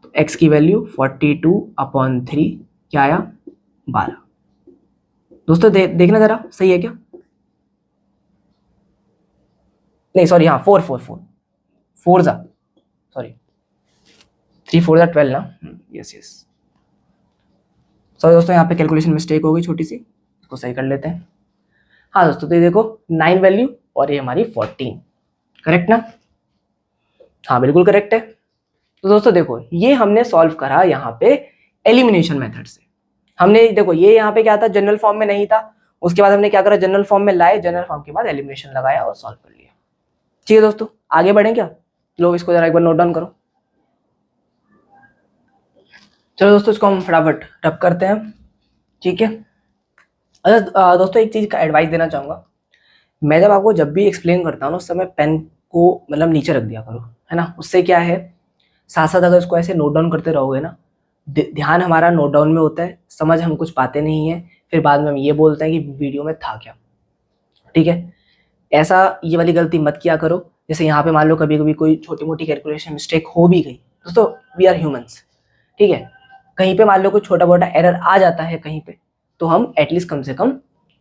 तो x की वैल्यू 42/3 क्या आया 12। दोस्तों देखना जरा सही है क्या, नहीं सॉरी हाँ 4 जा सॉरी 3 4 जा 12 ना, यस यस सॉरी दोस्तों, यहाँ पे कैलकुलेशन मिस्टेक हो गई छोटी सी, इसको सही कर लेते हैं। हाँ दोस्तों तो ये देखो 9 वैल्यू और ये हमारी 14, करेक्ट ना, हाँ बिल्कुल करेक्ट है। तो दोस्तों देखो ये हमने सॉल्व करा यहाँ पे एलिमिनेशन मेथड से। हमने देखो ये यहाँ पे क्या था, जनरल फॉर्म में नहीं था, उसके बाद हमने क्या करा, जनरल फॉर्म में लाए, जनरल फॉर्म के बाद एलिमिनेशन लगाया और सॉल्व कर लिया। ठीक है दोस्तों आगे बढ़ें क्या, लो इसको जरा एक बार नोट डाउन करो। चलो दोस्तों इसको हम फटाफट रब करते हैं, ठीक है। अच्छा दोस्तों एक चीज का एडवाइस देना चाहूंगा, मैं जब भी एक्सप्लेन करता हूँ ना उस समय पेन को मतलब नीचे रख दिया करो, है ना, उससे क्या है साथ साथ अगर इसको ऐसे नोट डाउन करते रहोगे ना, ध्यान हमारा नोट डाउन में होता है, समझ हम कुछ पाते नहीं है, फिर बाद में हम ये बोलते हैं कि वीडियो में था क्या, ठीक है। ऐसा ये वाली गलती मत किया करो। जैसे यहाँ पे मान लो कभी कभी कोई छोटी मोटी कैलकुलेशन मिस्टेक हो भी गई, दोस्तों वी आर ह्यूमंस, ठीक है, कहीं पे मान लो कोई छोटा मोटा एरर आ जाता है कहीं पे, तो हम एटलीस्ट कम से कम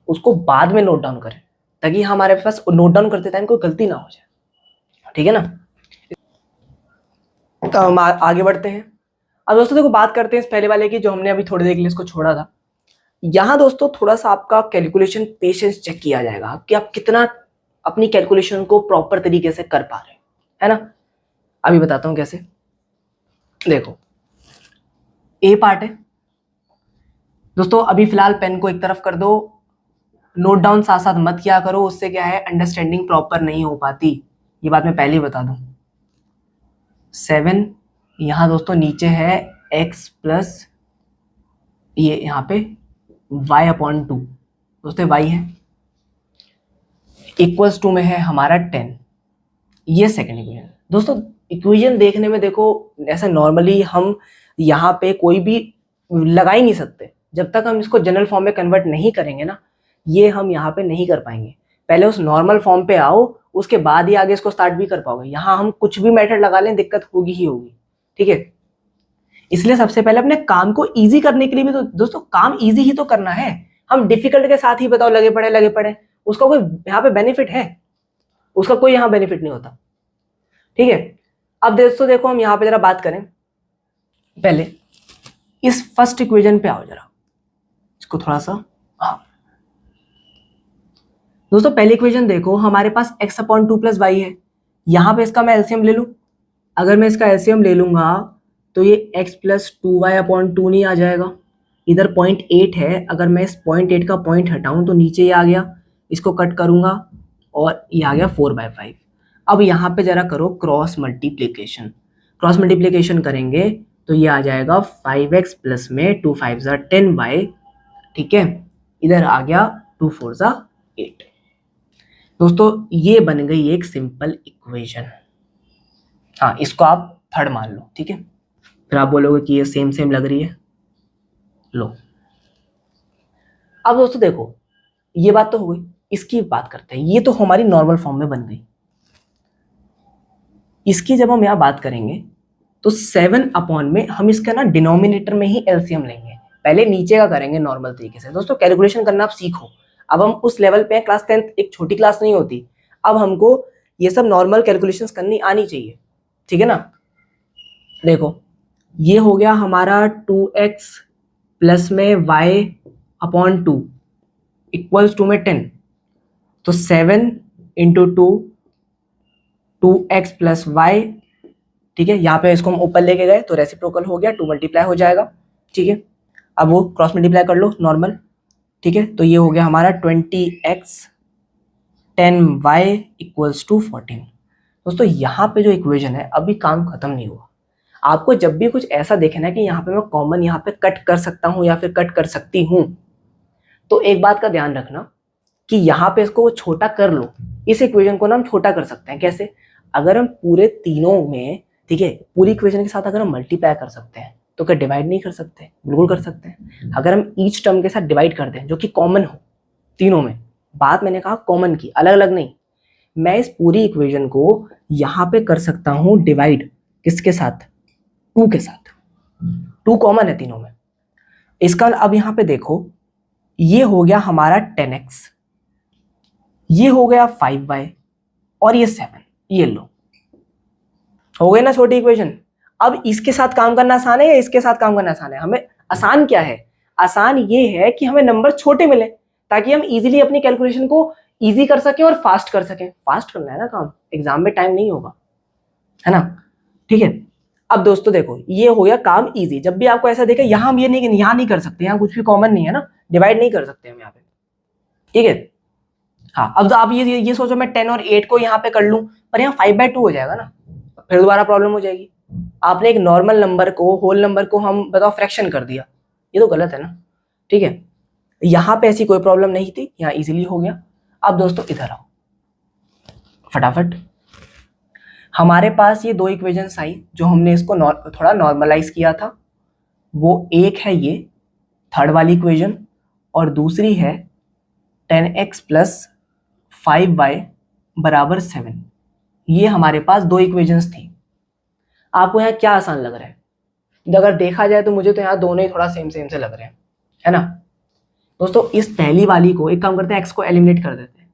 उसको बाद में नोट डाउन करें, ताकि हमारे पास नोट डाउन करते टाइम कोई गलती ना हो जाए, ठीक है ना। तो हम आगे बढ़ते हैं। अब दोस्तों देखो बात करते हैं इस पहले वाले की, जो हमने अभी थोड़ी देर के लिए इसको छोड़ा था। यहाँ दोस्तों थोड़ा सा आपका कैलकुलेशन पेशेंस चेक किया जाएगा कि आप कितना अपनी कैलकुलेशन को प्रॉपर तरीके से कर पा रहे हैं, है ना। अभी बताता हूं कैसे। देखो ए पार्ट है दोस्तों, अभी फिलहाल पेन को एक तरफ कर दो, नोट डाउन साथ साथ मत किया करो, उससे क्या है अंडरस्टैंडिंग प्रॉपर नहीं हो पाती, ये बात मैं पहले ही बता दूं। 7 यहाँ दोस्तों नीचे है x प्लस ये यहाँ पे y/2 दोस्तों y है, इक्वल्स टू में है हमारा 10, ये सेकेंड इक्वेशन। दोस्तों इक्वेशन देखने में देखो ऐसा नॉर्मली हम यहाँ पे कोई भी लगा ही नहीं सकते, जब तक हम इसको जनरल फॉर्म में कन्वर्ट नहीं करेंगे ना, ये हम यहाँ पे नहीं कर पाएंगे। पहले उस नॉर्मल फॉर्म पे आओ, उसके बाद ही आगे इसको स्टार्ट भी कर पाओगे। यहाँ हम कुछ भी मेथड लगा लें दिक्कत होगी ही होगी, ठीक है। इसलिए सबसे पहले अपने काम को इजी करने के लिए भी तो दोस्तों काम इजी ही तो करना है, हम डिफिकल्ट के साथ ही बताओ लगे पड़े, उसका कोई यहाँ पे बेनिफिट है, उसका कोई यहाँ बेनिफिट नहीं होता, ठीक है। अब दोस्तों देखो हम यहाँ पे जरा बात करें, पहले इस फर्स्ट इक्वेशन पे आओ जरा, इसको थोड़ा सा, हाँ दोस्तों पहली इक्वेशन देखो, हमारे पास x/2 + y है, यहाँ पे इसका मैं एलसीएम ले लूं, अगर मैं इसका एलसीएम ले लूंगा तो ये x + 2y/2 नहीं आ जाएगा, इधर 0.8 है, अगर मैं इस 0.8 का पॉइंट हटाऊं तो नीचे ये आ गया, इसको कट करूंगा और ये आ गया 4/5। अब यहाँ पे जरा करो क्रॉस मल्टीप्लिकेशन करेंगे तो ये आ जाएगा 5x प्लस में 2 5 ज़ा 10y, ठीक है, इधर आ गया 2 4 ज़ा 8। दोस्तों ये बन गई एक सिंपल इक्वेशन, हाँ इसको आप थर्ड मान लो, ठीक है। फिर आप बोलोगे कि ये सेम लग रही है, लो। अब दोस्तों देखो ये बात तो हो गई, इसकी बात करते हैं, ये तो हमारी नॉर्मल फॉर्म में बन गई। इसकी जब हम यहाँ बात करेंगे तो 7 में हम इसका ना डिनोमिनेटर में ही एलसीएम लेंगे, पहले नीचे का करेंगे नॉर्मल तरीके से। दोस्तों कैलकुलेशन करना आप सीखो, अब हम उस लेवल पे क्लास 10 एक छोटी क्लास नहीं होती, अब हमको ये सब नॉर्मल कैलकुलेशंस करनी आनी चाहिए, ठीक है ना। देखो ये हो गया हमारा 2x प्लस में y/2 इक्वल्स टू में 10, तो 7 × 2 2x प्लस y, ठीक है। यहाँ पे इसको हम ऊपर लेके गए तो रेसिप्रोकल हो गया, 2 मल्टीप्लाई हो जाएगा, ठीक है। अब वो क्रॉस मल्टीप्लाई कर लो नॉर्मल, ठीक है, तो ये हो गया हमारा 20x 10y इक्वल्स टू 14। दोस्तों यहाँ पे जो इक्वेशन है अभी काम खत्म नहीं हुआ, आपको जब भी कुछ ऐसा देखना है कि यहाँ पे मैं कॉमन यहाँ पे कट कर सकता हूँ या फिर कट कर सकती हूँ, तो एक बात का ध्यान रखना कि यहाँ पे इसको छोटा कर लो। इस इक्वेशन को ना हम छोटा कर सकते हैं, कैसे, अगर हम पूरे तीनों में, ठीक है, पूरी इक्वेशन के साथ अगर हम मल्टीप्लाई कर सकते हैं तो क्या डिवाइड नहीं कर सकते, बिल्कुल कर सकते हैं। अगर हम ईच टर्म के साथ डिवाइड करते हैं जो कि कॉमन हो तीनों में, बात मैंने कहा कॉमन की, अलग अलग नहीं, मैं इस पूरी इक्वेशन को यहाँ पे कर सकता हूँ डिवाइड, किसके साथ, 2 के साथ, 2 कॉमन है तीनों में। इसका अब यहाँ पे देखो, ये हो गया हमारा 10x, ये हो गया 5y और ये 7, ये लो, हो गई ना छोटी इक्वेशन। अब इसके साथ काम करना आसान है या इसके साथ काम करना आसान है? हमें आसान क्या है, आसान ये है कि हमें नंबर छोटे मिले ताकि हम इजीली अपनी कैलकुलेशन को इजी कर सकें और फास्ट कर सकें। फास्ट करना है ना काम, एग्जाम में टाइम नहीं होगा, है ना, ठीक है। अब दोस्तों देखो, ये हो गया काम इजी। जब भी आपको ऐसा देखे, यहाँ हम ये नहीं, यहाँ नहीं कर सकते, यहाँ कुछ भी कॉमन नहीं है ना, डिवाइड नहीं कर सकते हम यहाँ पे, ठीक है। हाँ, अब तो आप ये सोचो मैं 10 और 8 को यहाँ पे कर लूं, पर यहाँ 5/2 हो जाएगा ना, फिर दोबारा प्रॉब्लम हो जाएगी। आपने एक नॉर्मल नंबर को, होल नंबर को हम बताओ फ्रैक्शन कर दिया, ये तो गलत है ना, ठीक है। यहाँ पे ऐसी कोई प्रॉब्लम नहीं थी, यहाँ इजीली हो गया। अब दोस्तों इधर आओ फटाफट, हमारे पास ये 2 इक्वेशंस आई जो हमने इसको थोड़ा नॉर्मलाइज किया था। वो एक है ये थर्ड वाली इक्वेशन और दूसरी है 10x प्लस 5y बराबर 7। ये हमारे पास 2 इक्वेशंस थी। आपको यहाँ क्या आसान लग रहा है? अगर देखा जाए तो मुझे तो यहाँ दोनों ही थोड़ा सेम से लग रहे हैं, है ना दोस्तों। इस पहली वाली को एक काम करते हैं, x को एलिमिनेट कर देते हैं,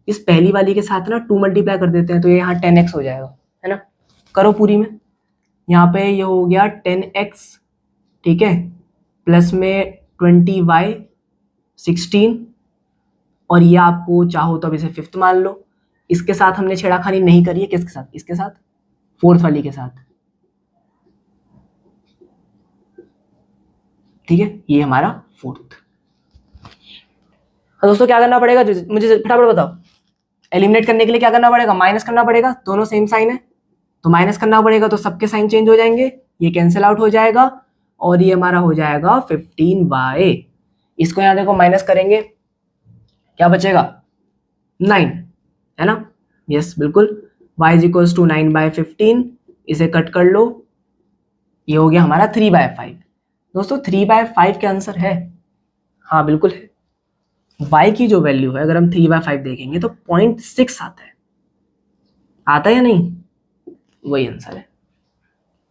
इस पहली वाली के साथ ना 2 मल्टीप्लाई कर देते हैं, तो ये यहाँ 10x हो जाएगा, है ना। करो पूरी में, यहाँ पे ये हो गया 10x, ठीक है, प्लस में 20y 16, और ये आपको चाहो तो अब इसे 5th मान लो। इसके साथ हमने छेड़ाखानी नहीं करी है, किसके साथ, इसके साथ, 4th वाली के साथ, ठीक है, ये हमारा 4th। दोस्तों क्या करना पड़ेगा, मुझे फटाफट बताओ, एलिमिनेट करने के लिए क्या करना पड़ेगा? माइनस करना पड़ेगा, दोनों सेम साइन है तो माइनस करना पड़ेगा, तो सबके साइन चेंज हो जाएंगे, ये कैंसिल आउट हो जाएगा और ये हमारा हो जाएगा 15y। इसको यहाँ देखो माइनस करेंगे, क्या बचेगा, 9, है ना, यस बिल्कुल, y इज इक्वल्स टू 9/15, इसे कट कर लो, ये हो गया हमारा 3/5। दोस्तों 3/5 का आंसर है, हाँ बिल्कुल है। y की जो वैल्यू है, अगर हम 3/5 देखेंगे तो 0.6 आता है या नहीं, वही आंसर है,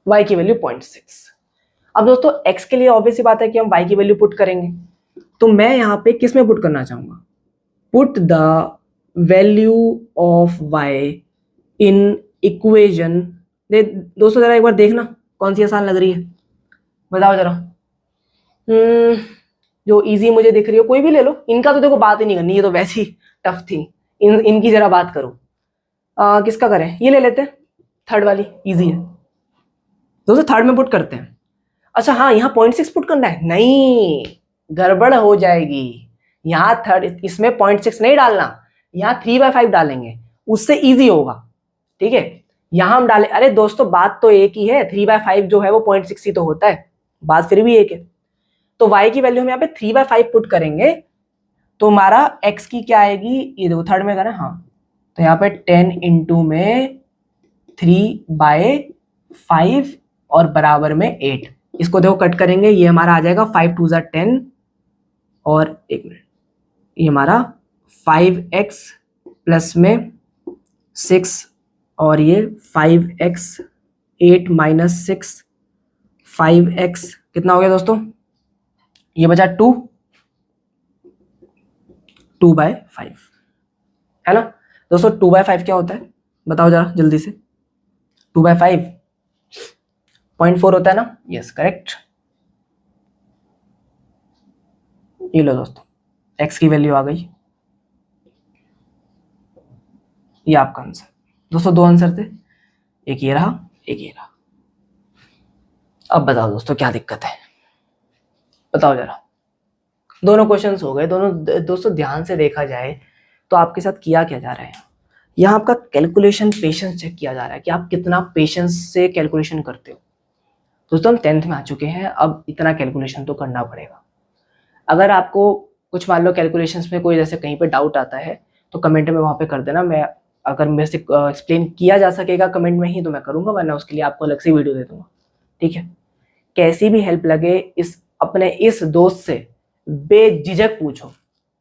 y की वैल्यू 0.6। अब दोस्तों x के लिए ऑब्वियस सी बात है कि हम y की वैल्यू पुट करेंगे, तो मैं यहाँ पे किस में पुट करना चाहूंगा, put the value of y in equation. दोस्तों जरा एक बार देखना कौन सी आसान लग रही है, बताओ जरा। जो इजी मुझे दिख रही हो कोई भी ले लो, इनका तो देखो बात ही नहीं करनी, ये तो वैसी टफ थी, इनकी जरा बात करो। किसका करें, ये ले लेते हैं, थर्ड वाली इजी है दोस्तों, थर्ड में पुट करते हैं। अच्छा हाँ, यहाँ 0.6 पुट करना है, नहीं गड़बड़ हो जाएगी, यहाँ थर्ड, इसमें 0.6 नहीं डालना, यहाँ 3/5 डालेंगे, उससे इजी होगा, ठीक है। यहाँ हम डाले, अरे दोस्तों बात तो एक ही है, 3/5 जो है वो 0.6 ही तो होता है, बात फिर भी एक है। तो y की वैल्यू हम यहाँ पे 3/5 पुट करेंगे, तो हमारा x की क्या आएगी, ये देखो थर्ड में करें, हाँ, तो यहाँ पे 10 इंटू में 3/5 और बराबर में 8, इसको देखो कट करेंगे, ये हमारा आ जाएगा 5 2 ज़ा 10 और एक मिनट, ये हमारा 5x प्लस में 6 और ये 5x 8 माइनस 6 5x कितना हो गया दोस्तों, ये बचा 2/5, है ना दोस्तों। 2/5 क्या होता है बताओ जरा जल्दी से, 2/5 0.4 होता है ना, यस करेक्ट। ये लो दोस्तों, x की वैल्यू आ गई, ये आपका आंसर। दोस्तों 2 आंसर थे, एक ये रहा, एक ये रहा। अब बताओ दोस्तों क्या दिक्कत है, बताओ जरा। दोनों क्वेश्चंस हो गए, दोनों दोस्तों ध्यान से देखा जाए तो आपके साथ किया क्या जा रहा है, यहाँ आपका कैलकुलेशन पेशेंस चेक किया जा रहा है कि आप कितना पेशेंस से कैलकुलेशन करते हो। दोस्तों हम 10th में आ चुके हैं, अब इतना कैलकुलेशन तो करना पड़ेगा। अगर आपको कुछ मान लो कैलकुलेशंस में कोई जैसे कहीं पे डाउट आता है तो कमेंट में वहाँ पे कर देना, मैं अगर मेरे से एक्सप्लेन किया जा सकेगा कमेंट में ही तो मैं करूँगा, वरना उसके लिए आपको अलग से वीडियो दे दूँगा, ठीक है। कैसी भी हेल्प लगे अपने इस दोस्त से बेझिझक पूछो,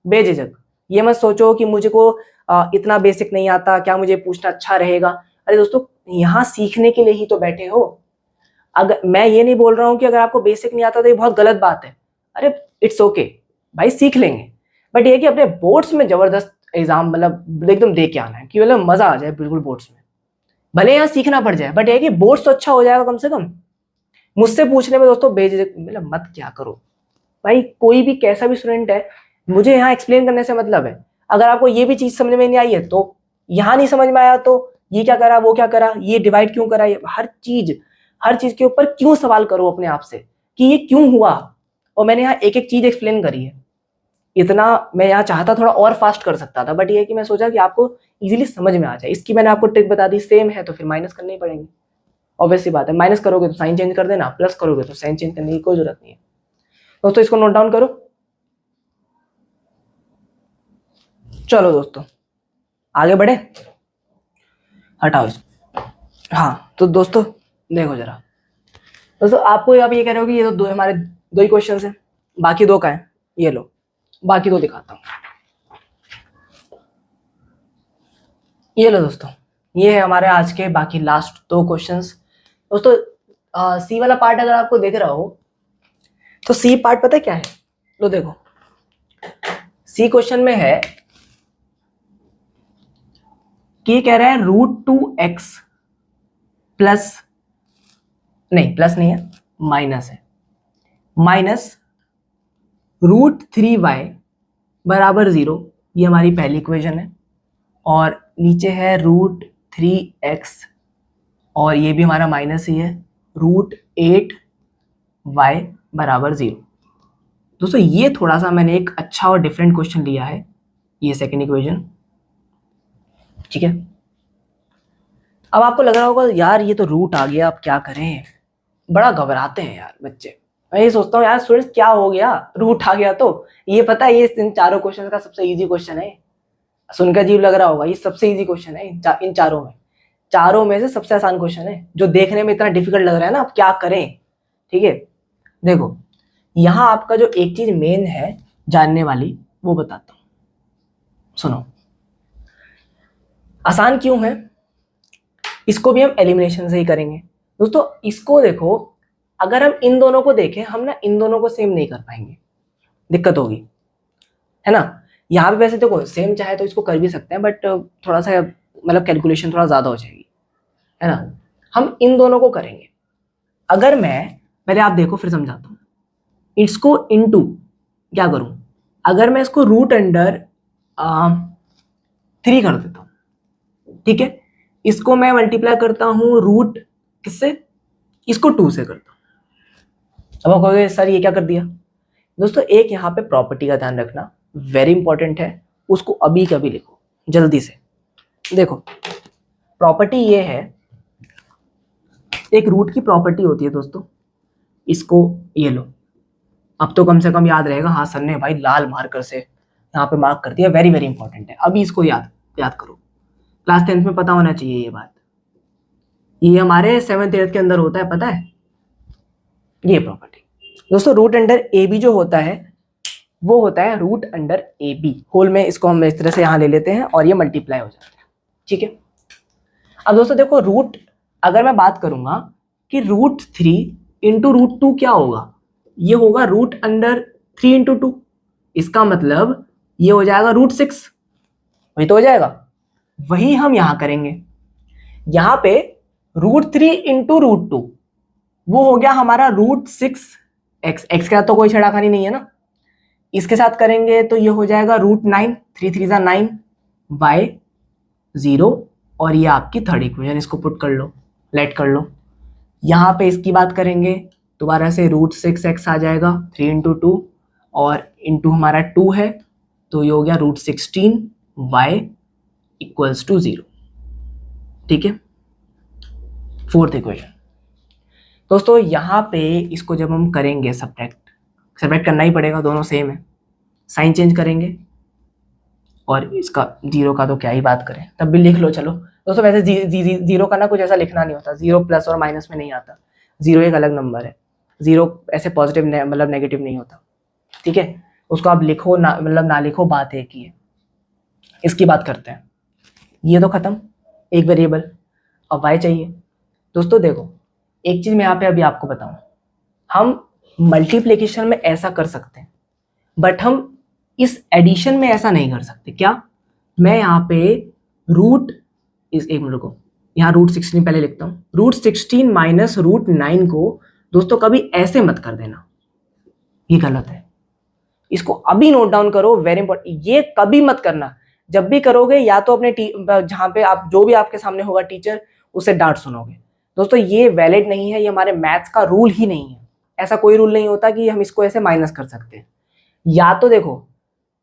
बेझिझक। ये मत सोचो कि मुझे को इतना बेसिक नहीं आता, क्या मुझे पूछना अच्छा रहेगा। अरे दोस्तों, यहाँ सीखने के लिए ही तो बैठे हो। अगर मैं ये नहीं बोल रहा हूँ कि अगर आपको बेसिक नहीं आता तो ये बहुत गलत बात है। अरे इट्स ओके भाई, सीख लेंगे, बट ये कि अपने बोर्ड्स में जबरदस्त एग्जाम मतलब एकदम दे के आना है कि मतलब मजा आ जाए बिल्कुल बोर्ड्स में। भले यहाँ सीखना पड़ जाए, बट ये कि बोर्ड्स तो अच्छा हो जाएगा कम से कम। मुझसे पूछने में दोस्तों बेझिझक मतलब मत क्या करो भाई, कोई भी कैसा भी स्टूडेंट है, मुझे यहाँ एक्सप्लेन करने से मतलब है। अगर आपको ये भी चीज समझ में नहीं आई है तो यहाँ नहीं समझ में आया तो ये क्या करा, वो क्या करा, ये डिवाइड क्यों करा, ये हर चीज के ऊपर क्यों सवाल करो अपने आप से कि ये क्यों हुआ। और मैंने यहाँ एक एक चीज एक्सप्लेन करी है। इतना मैं यहाँ चाहता थोड़ा और फास्ट कर सकता था, बट ये कि मैं सोचा कि आपको इजीली समझ में आ जाए, इसकी मैंने आपको ट्रिक बता दी। सेम है तो फिर माइनस करने ही पड़ेंगे, ऑब्वियस सी बात है। माइनस करोगे तो साइन चेंज कर देना, प्लस करोगे तो साइन चेंज करने की कोई जरूरत नहीं है। दोस्तों इसको नोट डाउन करो। चलो दोस्तों आगे बढ़े, हटाओ इसको। हाँ तो दोस्तों देखो जरा, दोस्तों आपको अब ये कह रहे हो कि ये तो दो हमारे दो ही क्वेश्चन है, बाकी दो का है, ये लो बाकी दो दिखाता हूँ। ये लो दोस्तों, ये है हमारे आज के बाकी लास्ट दो क्वेश्चंस। दोस्तों सी वाला पार्ट अगर आपको दिख रहा हो तो सी पार्ट पता है क्या है, लो देखो। सी क्वेश्चन में है कि कह रहा है √2x प्लस, नहीं प्लस नहीं है, माइनस है, माइनस √3y बराबर 0। ये हमारी पहली इक्वेशन है। और नीचे है √3x और ये भी हमारा माइनस ही है, √8y बराबर 0। दोस्तों ये थोड़ा सा मैंने एक अच्छा और डिफरेंट क्वेश्चन लिया है, ये सेकेंड इक्वेशन, ठीक है। अब आपको लग रहा होगा यार ये तो रूट आ गया, अब क्या करें, बड़ा घबराते हैं यार बच्चे। मैं ये सोचता हूँ यार स्टूडेंट्स क्या हो गया, रूट आ गया तो ये पता है ये इन चारों क्वेश्चन का सबसे इजी क्वेश्चन है। सुनकर अजीब लग रहा होगा, ये सबसे इजी क्वेश्चन है इन चारों में से सबसे आसान क्वेश्चन है, जो देखने में इतना डिफिकल्ट लग रहा है ना, अब क्या करें। ठीक है देखो, यहाँ आपका जो एक चीज मेन है जानने वाली वो बताता हूँ, सुनो। आसान क्यों है, इसको भी हम एलिमिनेशन से ही करेंगे। दोस्तों इसको देखो, अगर हम इन दोनों को देखें, हम ना इन दोनों को सेम नहीं कर पाएंगे, दिक्कत होगी, है ना। यहाँ पे वैसे देखो सेम चाहे तो इसको कर भी सकते हैं, बट थोड़ा सा मतलब कैलकुलेशन थोड़ा ज्यादा हो जाएगी, है ना। हम इन दोनों को करेंगे। अगर मैं पहले आप देखो फिर समझाता हूँ, इसको इनटू क्या करूं, अगर मैं इसको √3 कर देता हूं, ठीक है, इसको मैं मल्टीप्लाई करता हूं रूट किससे, इसको 2 से करता हूं। अब आप कहोगे सर ये क्या कर दिया। दोस्तों एक यहाँ पे प्रॉपर्टी का ध्यान रखना, वेरी इंपॉर्टेंट है, उसको अभी कभी लिखो जल्दी से। देखो प्रॉपर्टी ये है, एक रूट की प्रॉपर्टी होती है दोस्तों, इसको ये लो, अब तो कम से कम याद रहेगा। हाँ सर ने भाई लाल मार्कर से यहाँ पे मार्क कर दिया, वेरी वेरी इंपॉर्टेंट है, अभी इसको याद करो, क्लास 10th में पता होना चाहिए ये बात। ये हमारे 7th 8th के अंदर होता है, पता है ये प्रॉपर्टी। दोस्तों रूट अंडर ए बी जो होता है वो होता है root under a b whole में, इसको हम इस तरह से यहाँ ले लेते हैं और ये मल्टीप्लाई हो जाता है, ठीक है। अब दोस्तों देखो रूट, अगर मैं बात करूंगा कि √3 इंटू √2 क्या होगा, ये होगा रूट अंडर 3 इंटू 2, इसका मतलब ये हो जाएगा √6, वही तो हो जाएगा, वही हम यहां करेंगे। यहां पे √3 इंटू √2 वो हो गया हमारा √6x, x का तो कोई छेड़ाखानी नहीं है ना, इसके साथ करेंगे तो ये हो जाएगा √9, 3 3 9 y 0, और ये आपकी थर्ड इक्वेशन, इसको पुट कर लो, लेट कर लो। यहाँ पे इसकी बात करेंगे दोबारा से √6x आ जाएगा, 3 इंटू 2 और इंटू हमारा 2 है तो ये हो गया √16 y इक्वल्स टू 0, ठीक है, फोर्थ इक्वेशन। दोस्तों यहाँ पे इसको जब हम करेंगे सब्ट्रैक्ट करना ही पड़ेगा, दोनों सेम है, साइन चेंज करेंगे और इसका 0 का तो क्या ही बात करें, तब भी लिख लो। चलो दोस्तों वैसे 0 का ना कुछ ऐसा लिखना नहीं होता, 0 प्लस और माइनस में नहीं आता, 0 एक अलग नंबर है, 0 ऐसे पॉजिटिव मतलब नेगेटिव नहीं होता, ठीक है। उसको आप लिखो ना, मतलब ना लिखो, बात एक ही है, इसकी बात करते हैं। ये तो खत्म, एक वेरिएबल। अब y चाहिए। दोस्तों देखो, एक चीज मैं यहाँ पे अभी आपको बताऊं, हम मल्टीप्लिकेशन में ऐसा कर सकते हैं, बट हम इस एडिशन में ऐसा नहीं कर सकते। क्या? मैं यहाँ पे रूट इस एक मिनट को यहाँ √16 पहले लिखता हूँ। √16 माइनस √9 को दोस्तों कभी ऐसे मत कर देना, ये गलत है। इसको अभी नोट डाउन करो, वेरी इंपॉर्टेंट। ये कभी मत करना। जब भी करोगे या तो अपने जहाँ पे आप जो भी आपके सामने होगा टीचर, उससे डांट सुनोगे। दोस्तों ये वैलिड नहीं है, ये हमारे मैथ्स का रूल ही नहीं है। ऐसा कोई रूल नहीं होता कि हम इसको ऐसे माइनस कर सकते हैं। या तो देखो,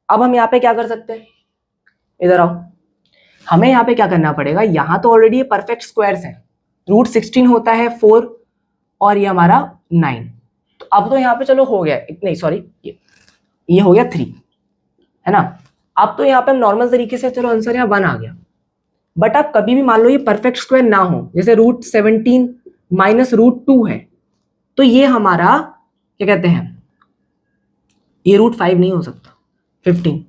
अब हम यहाँ पे क्या कर सकते हैं, इधर आओ। हमें यहाँ पे क्या करना पड़ेगा, यहाँ तो ऑलरेडी परफेक्ट स्क्वायर्स हैं। √16 होता है 4 और ये हमारा 9। तो अब तो यहाँ पे चलो हो गया, नहीं सॉरी, ये हो गया 3, है ना। अब तो यहाँ पे हम नॉर्मल तरीके से, चलो आंसर यहाँ 1 आ गया। बट आप कभी भी मान लो ये परफेक्ट स्क्वायर ना हो, जैसे √17 माइनस √2 है, तो ये हमारा क्या कहते हैं, ये √5 नहीं हो सकता, 15।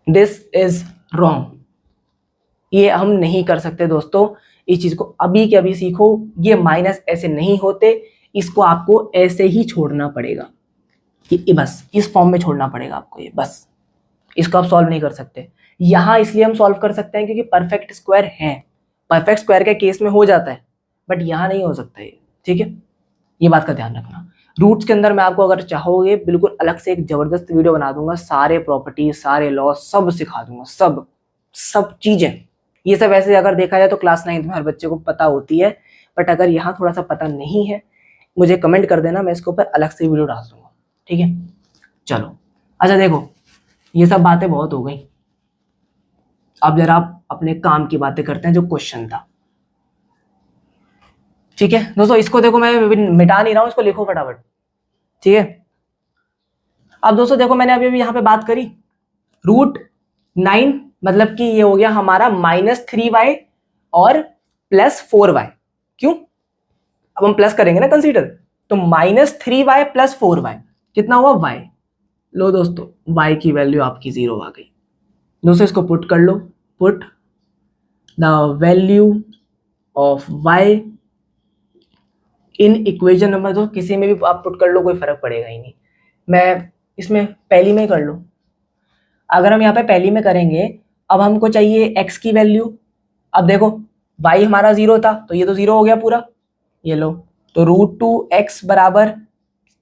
दिस इज रॉन्ग, ये हम नहीं कर सकते दोस्तों। इस चीज को अभी के अभी सीखो, ये माइनस ऐसे नहीं होते, इसको आपको ऐसे ही छोड़ना पड़ेगा, ये बस इस फॉर्म में छोड़ना पड़ेगा आपको, ये बस। इसको आप सॉल्व नहीं कर सकते। यहां इसलिए हम सॉल्व कर सकते हैं क्योंकि परफेक्ट स्क्वायर है, परफेक्ट स्क्वायर के केस में हो जाता है, बट यहां नहीं हो सकता ये, ठीक है। ये बात का ध्यान रखना। रूट्स के अंदर मैं आपको अगर चाहोगे बिल्कुल अलग से एक जबरदस्त वीडियो बना दूंगा, सारे प्रॉपर्टी सारे लॉ सब सिखा दूंगा, सब चीजें। ये सब ऐसे अगर देखा जाए तो क्लास 9 में हर बच्चे को पता होती है, बट अगर यहाँ थोड़ा सा पता नहीं है, मुझे कमेंट कर देना, मैं इसके ऊपर अलग से वीडियो डाल दूंगा, ठीक है। चलो अच्छा देखो, ये सब बातें बहुत हो गई, अब जरा आप अपने काम की बातें करते हैं, जो क्वेश्चन था, ठीक है दोस्तों। इसको देखो, मैं मिटा नहीं रहा हूं, इसको लिखो फटाफट, ठीक है। अब दोस्तों देखो, मैंने अभी यहाँ पे बात करी, √9 मतलब कि ये हो गया हमारा -3y और +4y। क्यों? अब हम प्लस करेंगे ना कंसीडर, तो -3y + 4y कितना हुआ, y। लो दोस्तों, y की वैल्यू आपकी 0 आ गई। दोस्तों इसको पुट कर लो, put the value of y in equation number, तो किसी में भी आप पुट कर लो, कोई फर्क पड़ेगा ही नहीं। मैं इसमें पहली में ही कर लो। अगर हम यहाँ पे पहली में करेंगे, अब हमको चाहिए x की वैल्यू। अब देखो y हमारा 0 था, तो ये तो 0 हो गया पूरा, ये लो। तो √2x बराबर,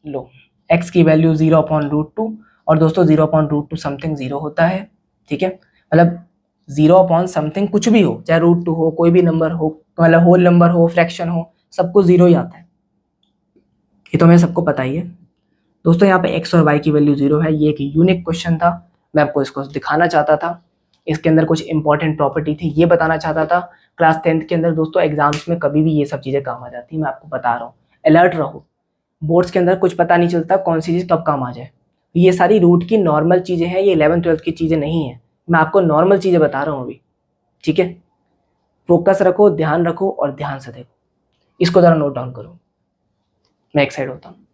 लो x की वैल्यू 0/√2, और दोस्तों 0/√2 समथिंग 0 होता है, ठीक है। मतलब 0/ कुछ भी हो, चाहे √2 हो, कोई भी नंबर हो, मतलब होल नंबर हो, फ्रैक्शन हो, सबको 0 ही आता है, ये तो हमें सबको पता ही है। दोस्तों यहाँ पे x और y की वैल्यू 0 है, ये एक यूनिक क्वेश्चन था, मैं आपको इसको दिखाना चाहता था। इसके अंदर कुछ इंपॉर्टेंट प्रॉपर्टी थी, ये बताना चाहता था। क्लास 10th के अंदर दोस्तों एग्जाम्स में कभी भी ये सब चीज़ें काम आ जाती है, मैं आपको बता रहा हूँ। अलर्ट रहो, बोर्ड्स के अंदर कुछ पता नहीं चलता कौन सी चीज़ कब काम आ जाए। ये सारी रूट की नॉर्मल चीज़ें हैं, ये 11th 12th की चीज़ें नहीं है, मैं आपको नॉर्मल चीज़ें बता रहा हूँ अभी, ठीक है। फोकस रखो, ध्यान रखो और ध्यान से देखो। इसको ज़रा नोट डाउन करो, मैं एक्साइट होता हूँ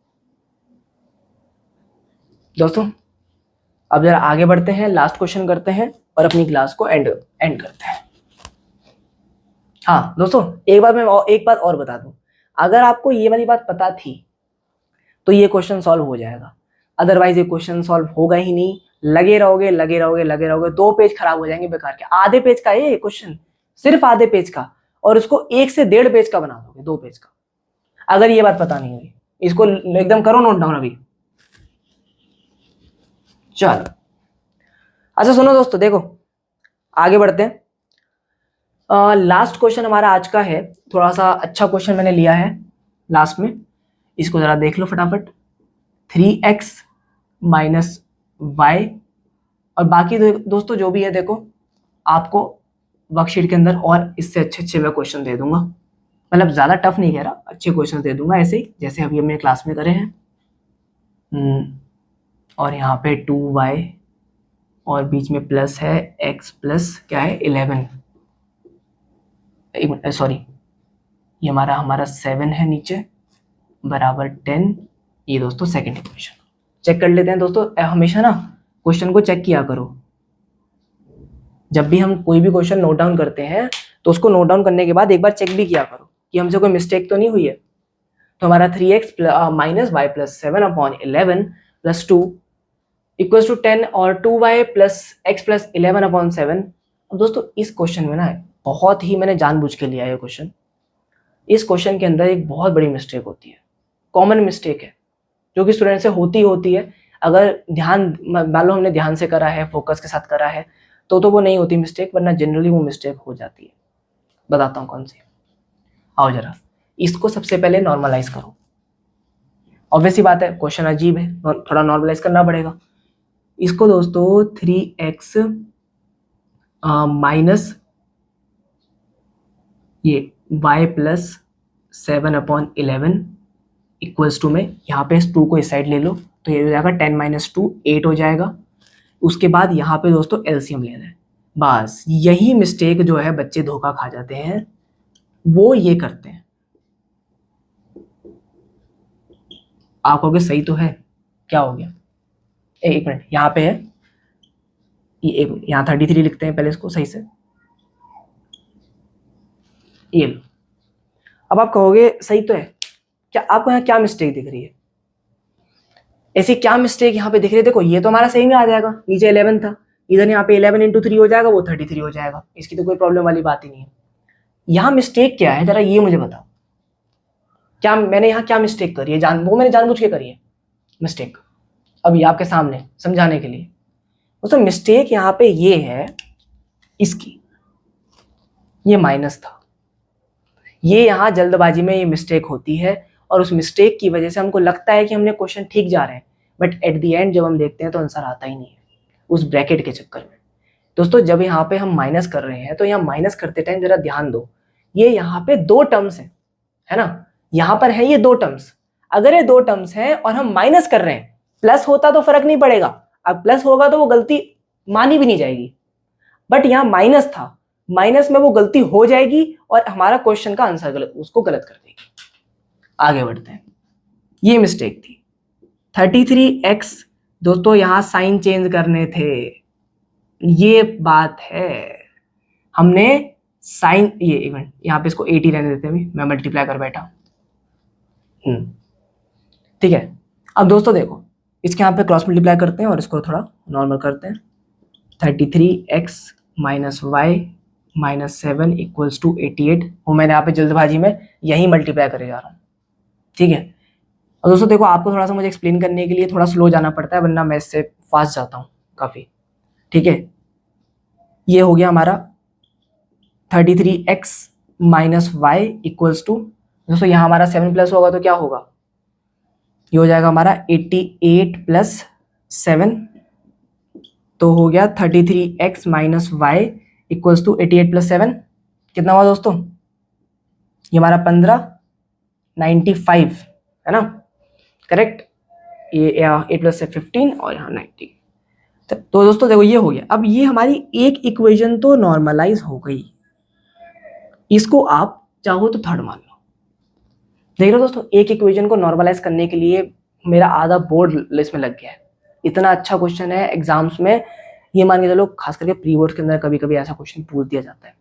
दोस्तों। अब जरा आगे बढ़ते हैं, लास्ट क्वेश्चन करते हैं और अपनी क्लास को एंड करते हैं। हाँ दोस्तों, एक बात और बता दूं, अगर आपको ये वाली बात पता थी तो ये क्वेश्चन सॉल्व हो जाएगा, अदरवाइज ये क्वेश्चन सॉल्व होगा ही नहीं। लगे रहोगे 2 पेज खराब हो जाएंगे बेकार के। आधे पेज का ये क्वेश्चन, सिर्फ आधे पेज का, और उसको 1 से 1.5 पेज का बना दोगे, 2 पेज का। अगर ये बात पता नहीं होगी, इसको एकदम करो नोट डाउन अभी। चलो अच्छा सुनो दोस्तों, देखो आगे बढ़ते हैं। लास्ट क्वेश्चन हमारा आज का है, थोड़ा सा अच्छा क्वेश्चन मैंने लिया है लास्ट में, इसको जरा देख लो फटाफट। 3x - y, और बाकी दोस्तों जो भी है, देखो आपको वर्कशीट के अंदर और इससे अच्छे मैं क्वेश्चन दे दूंगा, मतलब ज्यादा टफ नहीं कह रहा, अच्छे क्वेश्चन दे दूंगा ऐसे ही जैसे अभी हमने क्लास में करे हैं। और यहाँ पे 2y और बीच में प्लस है, x प्लस क्या है 11, सॉरी ये हमारा 7 है नीचे, बराबर 10। ये दोस्तों सेकंड इक्वेशन चेक कर लेते हैं दोस्तों। हमेशा ना क्वेश्चन को चेक किया करो, जब भी हम कोई भी क्वेश्चन नोट डाउन करते हैं तो उसको नोट डाउन करने के बाद एक बार चेक भी किया करो कि हमसे कोई मिस्टेक तो नहीं हुई है। तो हमारा 3x minus y plus 7/11 plus 2 equals to 10 और 2y प्लस एक्स प्लस 11/7। अब दोस्तों इस क्वेश्चन में ना बहुत ही मैंने जानबूझ के लिया है क्वेश्चन। इस क्वेश्चन के अंदर एक बहुत बड़ी मिस्टेक होती है, कॉमन मिस्टेक है जो कि स्टूडेंट से होती है। अगर ध्यान मान लो हमने ध्यान से करा है, फोकस के साथ करा है तो वो नहीं होती मिस्टेक, वरना जनरली वो मिस्टेक हो जाती है। बताता हूँ कौन सी। आओ जरा इसको सबसे पहले नॉर्मलाइज करो। ऑब्वियस ही बात है, क्वेश्चन अजीब है, थोड़ा नॉर्मलाइज करना पड़ेगा इसको। दोस्तों 3x माइनस ये y प्लस 7/11 इक्वल्स टू में यहाँ पे इस 2 को इस साइड ले लो तो ये हो जाएगा 10 माइनस 2 8 हो जाएगा। उसके बाद यहाँ पे दोस्तों एलसीएम लेना है। बस यही मिस्टेक जो है बच्चे धोखा खा जाते हैं, वो ये करते हैं। आप कहोगे सही तो है, क्या हो गया? एक मिनट, यहाँ पे है ये, एक मिनट यहाँ 33 लिखते हैं पहले इसको सही से, ये लो। अब आप कहोगे सही तो है, क्या आपको यहाँ क्या मिस्टेक दिख रही है? ऐसी क्या मिस्टेक यहाँ पे दिख रही है? देखो ये तो हमारा सही में आ जाएगा, नीचे 11 था, इधर यहाँ पे 11 × 3 हो जाएगा, वो 33 हो जाएगा, इसकी तो कोई प्रॉब्लम वाली बात ही नहीं है। यहाँ मिस्टेक क्या है जरा ये मुझे बताओ, क्या मैंने यहाँ क्या मिस्टेक करी है? वो मैंने जानबूझ के करी है मिस्टेक, अब ये आपके सामने समझाने के लिए। दोस्तों मिस्टेक यहाँ पे ये है इसकी, ये माइनस था, ये यहाँ जल्दबाजी में ये मिस्टेक होती है और उस मिस्टेक की वजह से हमको लगता है कि हमने क्वेश्चन ठीक जा रहे हैं, बट एट द एंड जब हम देखते हैं तो आंसर आता ही नहीं है उस ब्रैकेट के चक्कर में। दोस्तों जब यहाँ पे हम माइनस कर रहे हैं तो यहाँ माइनस करते टाइम जरा ध्यान दो, ये यहाँ पे 2 टर्म्स है ना, यहाँ पर है ये 2 टर्म्स। अगर ये 2 टर्म्स हैं और हम माइनस कर रहे हैं, प्लस होता तो फर्क नहीं पड़ेगा, अब प्लस होगा तो वो गलती मानी भी नहीं जाएगी, बट यहाँ माइनस था, माइनस में वो गलती हो जाएगी और हमारा क्वेश्चन का आंसर गलत, उसको गलत कर देगी। आगे बढ़ते हैं, ये मिस्टेक थी 33x। दोस्तों यहाँ साइन चेंज करने थे, ये बात है, हमने साइन, ये एक मिनट यहाँ पे इसको 80 रहने देते हैं, अभी मैं मल्टीप्लाई कर बैठा। ठीक है, अब दोस्तों देखो इसके यहाँ पे क्रॉस मल्टीप्लाई करते हैं और इसको थोड़ा नॉर्मल करते हैं। 33x minus y minus 7 equals to 88, वो मैंने यहाँ पे जल्दबाजी में यही मल्टीप्लाई करे जा रहा हूँ। ठीक है, और दोस्तों देखो आपको थोड़ा सा मुझे एक्सप्लेन करने के लिए थोड़ा स्लो जाना पड़ता है, वरना मैं इससे फास्ट जाता हूँ काफ़ी। ठीक है, ये हो गया हमारा 33x minus y equals to, दोस्तों यहाँ हमारा 7 प्लस होगा तो क्या होगा, ये हो जाएगा हमारा 88 प्लस 7, तो हो गया 33x minus y equals to 88 plus 7, कितना हुआ दोस्तों, ये हमारा 1595 है ना, करेक्ट। ये 8 प्लस से 15 और यहाँ 90। तो दोस्तों देखो ये हो गया। अब ये हमारी एक इक्वेशन तो नॉर्मलाइज हो गई, इसको आप चाहो तो थर्ड मान लो। देख लो दोस्तों, एक इक्वेशन को नॉर्मलाइज करने के लिए मेरा आधा बोर्ड इसमें लग गया है, इतना अच्छा क्वेश्चन है एग्जाम्स में। ये मान के चलो खास करके प्री बोर्ड के अंदर कभी कभी ऐसा क्वेश्चन पूछ दिया जाता है,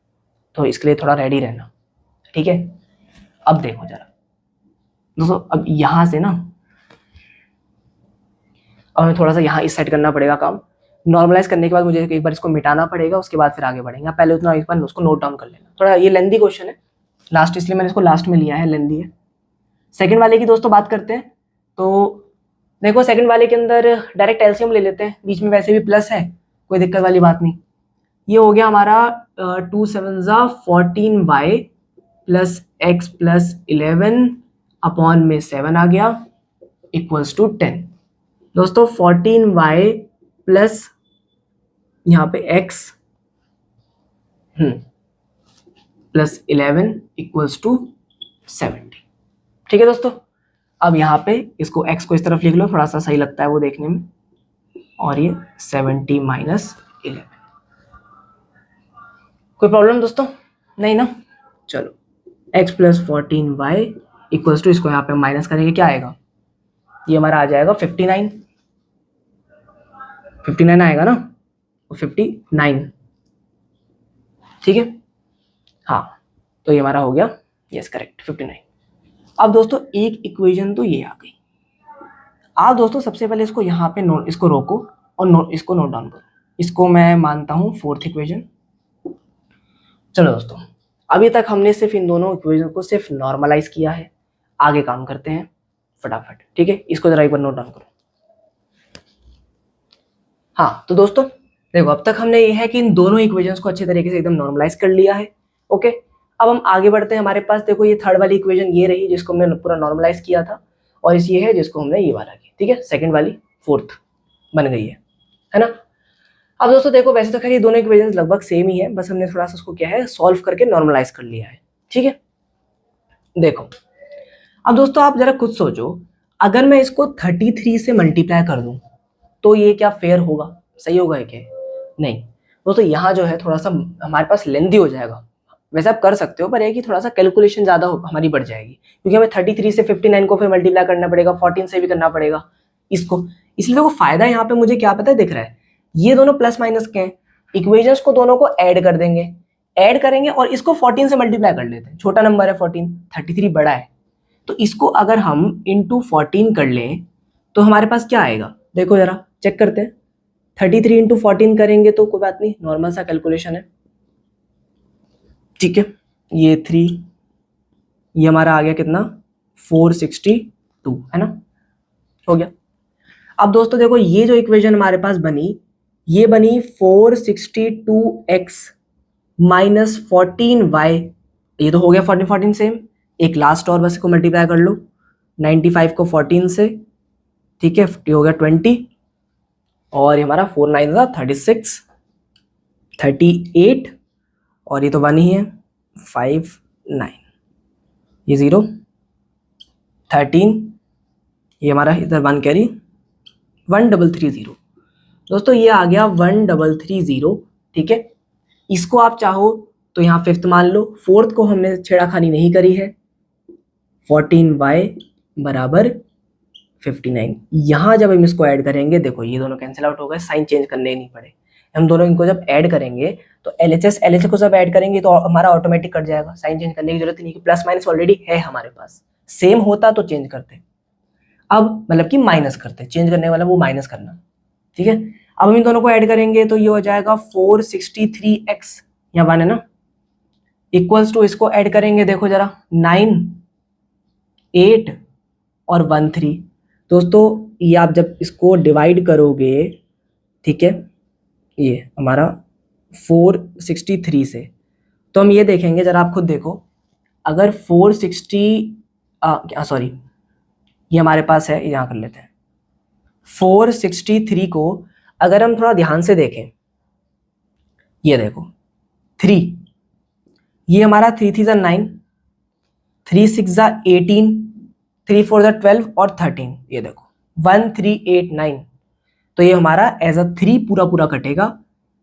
तो इसके लिए थोड़ा रेडी रहना। ठीक है, अब देखो जरा दोस्तों, अब यहां से ना अब हमें थोड़ा सा यहाँ इस साइड करना पड़ेगा काम। नॉर्मलाइज करने के बाद मुझे एक बार इसको मिटाना पड़ेगा, उसके बाद फिर आगे बढ़ेंगे। पहले उतना एक बार उसको नोट डाउन कर लेना, थोड़ा ये लेंदी क्वेश्चन है लास्ट, इसलिए मैंने इसको लास्ट में लिया है, लेंदी है। सेकंड वाले की दोस्तों बात करते हैं, तो देखो सेकंड वाले के अंदर डायरेक्ट एलसीएम ले लेते हैं, बीच में वैसे भी प्लस है, कोई दिक्कत वाली बात नहीं। ये हो गया हमारा 2 7 14y plus x plus 11 upon में 7 आ गया इक्वल्स टू 10। दोस्तों 14y प्लस यहाँ पे x प्लस 11 इक्वल्स टू 70। ठीक है दोस्तों, अब यहाँ पे इसको x को इस तरफ लिख लो, थोड़ा सा सही लगता है वो देखने में, और ये 70 माइनस 11। कोई प्रॉब्लम दोस्तों? नहीं ना, चलो x plus 14y equals to, इसको यहाँ पे माइनस करेंगे, क्या आएगा, ये हमारा आ जाएगा 59 आएगा ना, 59 ठीक है, हाँ, तो ये हमारा हो गया, यस करेक्ट 59। अब दोस्तों एक इक्वेशन तो ये आ गई। आप दोस्तों सबसे पहले इसको यहाँ पे नोट, इसको रोको और इसको नोट डाउन करो। इसको मैं मानता हूँ फोर्थ इक्वेशन। चलो दोस्तों, अभी तक हमने सिर्फ इन दोनों इक्वेशन को सिर्फ नॉर्मलाइज किया है, आगे काम करते हैं फटाफट। ठीक है, इसको जरा एक बार नोट डाउन करो। हाँ तो दोस्तों देखो, अब तक हमने ये है कि इन दोनों इक्वेशंस को अच्छे तरीके से एकदम नॉर्मलाइज कर लिया है। ओके, अब हम आगे बढ़ते हैं। हमारे पास देखो ये थर्ड वाली इक्वेशन ये रही जिसको हमने पूरा नॉर्मलाइज किया था, और इस ये है जिसको हमने ये वाला किया। ठीक है, सेकंड वाली फोर्थ बन गई है ना। अब दोस्तों देखो, वैसे तो खैर ये दोनों इक्वेशंस लगभग सेम ही है, बस हमने थोड़ा सा उसको क्या है सॉल्व करके नॉर्मलाइज कर लिया है। ठीक है, देखो अब दोस्तों आप जरा खुद सोचो, अगर मैं इसको 33 से मल्टीप्लाई कर दूं तो ये क्या फेयर होगा, सही होगा क्या? नहीं दोस्तों, यहाँ जो है थोड़ा सा हमारे पास लेंदी हो जाएगा। वैसे आप कर सकते हो, पर ये कि थोड़ा सा कैलकुलेशन ज़्यादा हमारी बढ़ जाएगी, क्योंकि हमें 33 से 59 को फिर मल्टीप्लाई करना पड़ेगा, 14 से भी करना पड़ेगा इसको। इसलिए वो फायदा यहाँ पे मुझे क्या पता है दिख रहा है, ये दोनों प्लस माइनस के हैं, इक्वेशंस को दोनों को ऐड कर देंगे, ऐड करेंगे और इसको 14 से मल्टीप्लाई कर लेते हैं। छोटा नंबर है 14, 33 बड़ा है, तो इसको अगर हम इंटू 14 कर लें तो हमारे पास क्या आएगा, देखो जरा चेक करते हैं। 33 इंटू 14 करेंगे तो कोई बात नहीं, नॉर्मल सा कैलकुलेशन है। ठीक है, ये 3, ये हमारा आ गया कितना 462 है ना, हो गया। अब दोस्तों देखो, ये जो इक्वेशन हमारे पास बनी, ये बनी 462x माइनस 14y, ये तो हो गया 14 14 सेम। एक लास्ट और बस इसको मल्टीप्लाई कर लो, 95 को 14 से, ठीक है, 50 हो गया 20, और ये हमारा 4 9 36 38, और ये तो 1 ही है 5 9, ये 0 13, ये हमारा इधर 1 कैरी 1330। दोस्तों ये आ गया 1330। ठीक है, इसको आप चाहो तो यहाँ फिफ्थ मान लो, फोर्थ को हमने छेड़ाखानी नहीं करी है। 14y बराबर 59। यहाँ जब हम इसको ऐड करेंगे, देखो ये दोनों कैंसिल आउट हो गए, साइन चेंज करने ही नहीं पड़े। हम दोनों इनको जब ऐड करेंगे तो LHS को जब ऐड करेंगे तो हमारा ऑटोमेटिक कट जाएगा, साइन चेंज करने की जरूरत नहीं, प्लस माइनस ऑलरेडी है हमारे पास। सेम होता तो चेंज करते, अब मतलब कि माइनस करते, चेंज करने वाला वो माइनस करना। ठीक है, अब हम इन दोनों को ऐड करेंगे तो ये हो जाएगा 463x, यहाँ 1 है ना, इक्वल्स टू इसको ऐड करेंगे, देखो जरा 9 8 और 1 3। दोस्तों ये आप जब इसको डिवाइड करोगे, ठीक है, ये हमारा 463 से, तो हम ये देखेंगे, जरा आप खुद देखो, अगर 460 सॉरी ये हमारे पास है, यहाँ कर लेते हैं। 463 को अगर हम थोड़ा ध्यान से देखें, ये देखो 3, ये हमारा 3 3 9, 3 6 18, 3 4 12 और 13, ये देखो 1 3 8 9, तो ये हमारा एज अ 3 पूरा पूरा कटेगा,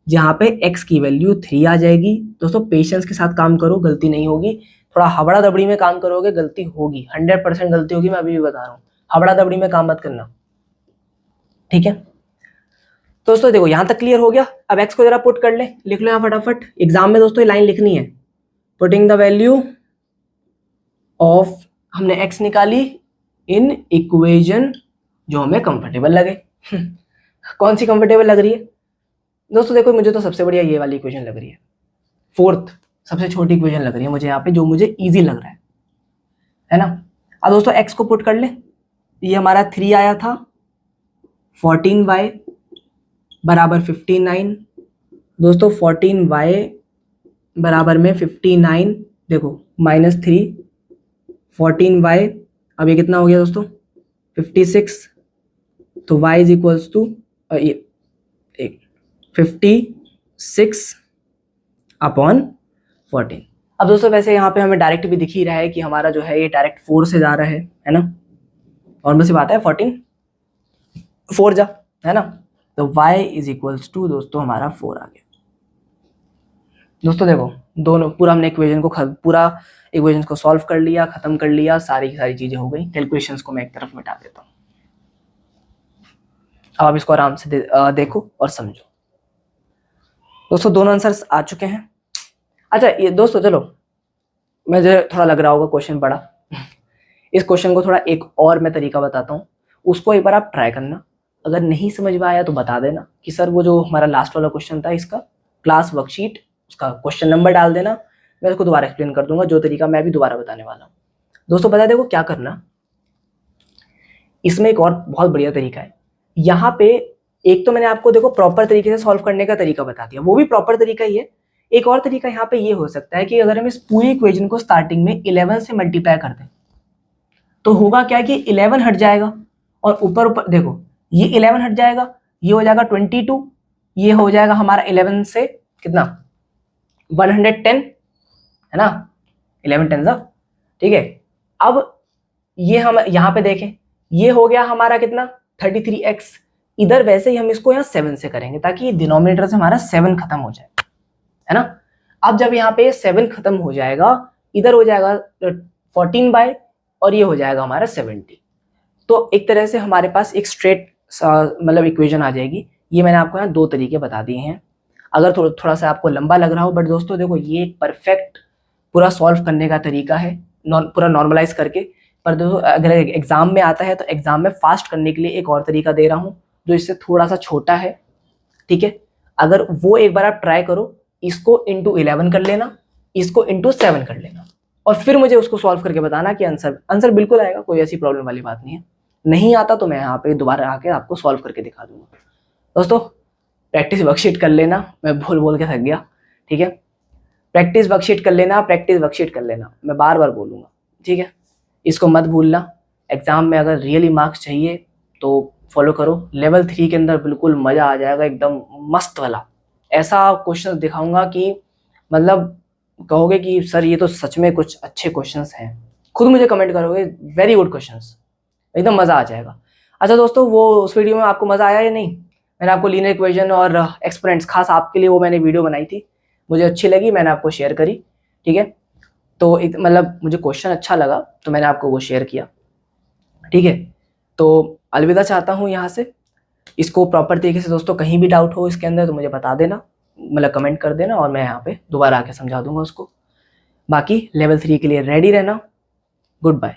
जहाँ पे x की वैल्यू 3 आ जाएगी। दोस्तों पेशेंस के साथ काम करो, गलती नहीं होगी। थोड़ा हबड़ा दबड़ी में काम करोगे गलती होगी, 100% गलती होगी, मैं अभी भी बता रहा हूँ। हबड़ा दबड़ी में काम मत करना, ठीक है। दोस्तों देखो यहाँ तक क्लियर हो गया। अब x को जरा पुट कर ले, लिख लो यहाँ फटाफट। एग्जाम में दोस्तों ये लाइन लिखनी है, पुटिंग द वैल्यू ऑफ, हमने x निकाली इन इक्वेशन जो हमें कंफर्टेबल लगे। कौन सी कंफर्टेबल लग रही है दोस्तों? देखो मुझे तो सबसे बढ़िया ये वाली इक्वेशन लग रही है, फोर्थ सबसे छोटी इक्वेशन लग रही है मुझे यहाँ पे, जो मुझे इजी लग रहा है ना। अब दोस्तों x को पुट कर ले, ये हमारा 3 आया था, 14y बराबर 59। दोस्तों 14y बराबर में 59, देखो -3 14y, अब ये कितना हो गया दोस्तों 56, तो y इज इक्वल्स टू ये 56 अपॉन 14। अब दोस्तों वैसे यहाँ पे हमें डायरेक्ट भी दिख ही रहा है कि हमारा जो है ये डायरेक्ट 4 से जा रहा है ना, और बस बात है 14 4 जा, है ना, तो y इज इक्वल्स टू दोस्तों हमारा 4 आ गया। दोस्तों देखो दोनों पूरा हमने इक्वेशन को पूरा इक्वेशन को सॉल्व कर लिया, खत्म कर लिया, सारी चीजें हो गई। कैलकुलेशंस को मैं एक तरफ मिटा देता हूँ। अब आप इसको आराम से देखो और समझो। दोस्तों दोनों आंसर्स आ चुके हैं। अच्छा ये दोस्तों चलो, मुझे थोड़ा लग रहा होगा क्वेश्चन बड़ा, इस क्वेश्चन को थोड़ा एक और मैं तरीका बताता हूँ, उसको एक बार आप ट्राई करना। अगर नहीं समझ में आया तो बता देना कि सर वो जो हमारा लास्ट वाला क्वेश्चन था इसका क्लास वर्कशीट, उसका क्वेश्चन नंबर डाल देना, मैं उसको दोबारा एक्सप्लेन कर दूंगा, जो तरीका मैं भी दोबारा बताने वाला हूँ। दोस्तों बता देखो क्या करना, इसमें एक और बहुत बढ़िया तरीका है। यहाँ पे एक तो मैंने आपको देखो प्रॉपर तरीके से सॉल्व करने का तरीका बता दिया, वो भी प्रॉपर तरीका ही है। एक और तरीका यहाँ पे ये हो सकता है कि अगर हम इस पूरी इक्वेशन को स्टार्टिंग में 11 से मल्टीप्लाई कर दें तो होगा क्या कि 11 हट जाएगा और ऊपर ऊपर देखो ये 11 हट जाएगा, ये हो जाएगा 22, ये हो जाएगा हमारा 11 से कितना 110 है ना, 11 टेन सा, ठीक है। अब ये हम यहाँ पे देखें, ये हो गया हमारा कितना 33x, इधर वैसे ही हम इसको यहाँ 7 से करेंगे ताकि डिनोमिनेटर से हमारा 7 खत्म हो जाए, है ना। अब जब यहाँ पे 7 खत्म हो जाएगा, इधर हो जाएगा 14 और ये हो जाएगा हमारा 70, तो एक तरह से हमारे पास एक स्ट्रेट मतलब इक्वेशन आ जाएगी। ये मैंने आपको यहाँ दो तरीके बता दिए हैं। अगर थोड़ा सा आपको लंबा लग रहा हो, बट दोस्तों देखो ये एक परफेक्ट पूरा सॉल्व करने का तरीका है, पूरा नॉर्मलाइज करके। पर दोस्तों अगर एग्जाम में आता है तो एग्जाम में फास्ट करने के लिए एक और तरीका दे रहा हूँ जो इससे थोड़ा सा छोटा है, ठीक है। अगर वो एक बार आप ट्राई करो, इसको इंटू 11 कर लेना, इसको इंटू 7 कर लेना, और फिर मुझे उसको सॉल्व करके बताना कि आंसर बिल्कुल आएगा, कोई ऐसी प्रॉब्लम वाली बात नहीं है। नहीं आता तो मैं यहाँ पे दोबारा आके आपको सॉल्व करके दिखा दूंगा। दोस्तों प्रैक्टिस वर्कशीट कर लेना, मैं बोल के थक गया, ठीक है। प्रैक्टिस वर्कशीट कर लेना, प्रैक्टिस वर्कशीट कर लेना, मैं बार बार बोलूँगा, ठीक है। इसको मत भूलना। एग्जाम में अगर रियली मार्क्स चाहिए तो फॉलो करो। लेवल 3 के अंदर बिल्कुल मज़ा आ जाएगा, एकदम मस्त वाला ऐसा क्वेश्चन दिखाऊंगा कि मतलब कहोगे कि सर ये तो सच में कुछ अच्छे क्वेश्चंस हैं, खुद मुझे कमेंट करोगे वेरी गुड क्वेश्चंस, एकदम मज़ा आ जाएगा। अच्छा दोस्तों, वो उस वीडियो में आपको मज़ा आया या नहीं? मैंने आपको लीनियर इक्वेशन और एक्सपोनेंट्स खास आपके लिए वो मैंने वीडियो बनाई थी, मुझे अच्छी लगी, मैंने आपको शेयर करी, ठीक है। तो मतलब मुझे क्वेश्चन अच्छा लगा तो मैंने आपको वो शेयर किया, ठीक है। तो अलविदा चाहता हूँ यहाँ से। इसको प्रॉपर तरीके से दोस्तों कहीं भी डाउट हो इसके अंदर तो मुझे बता देना, मतलब कमेंट कर देना, और मैं यहाँ पे दोबारा आके समझा दूंगा उसको। बाकी लेवल 3 के लिए रेडी रहना। Good bye.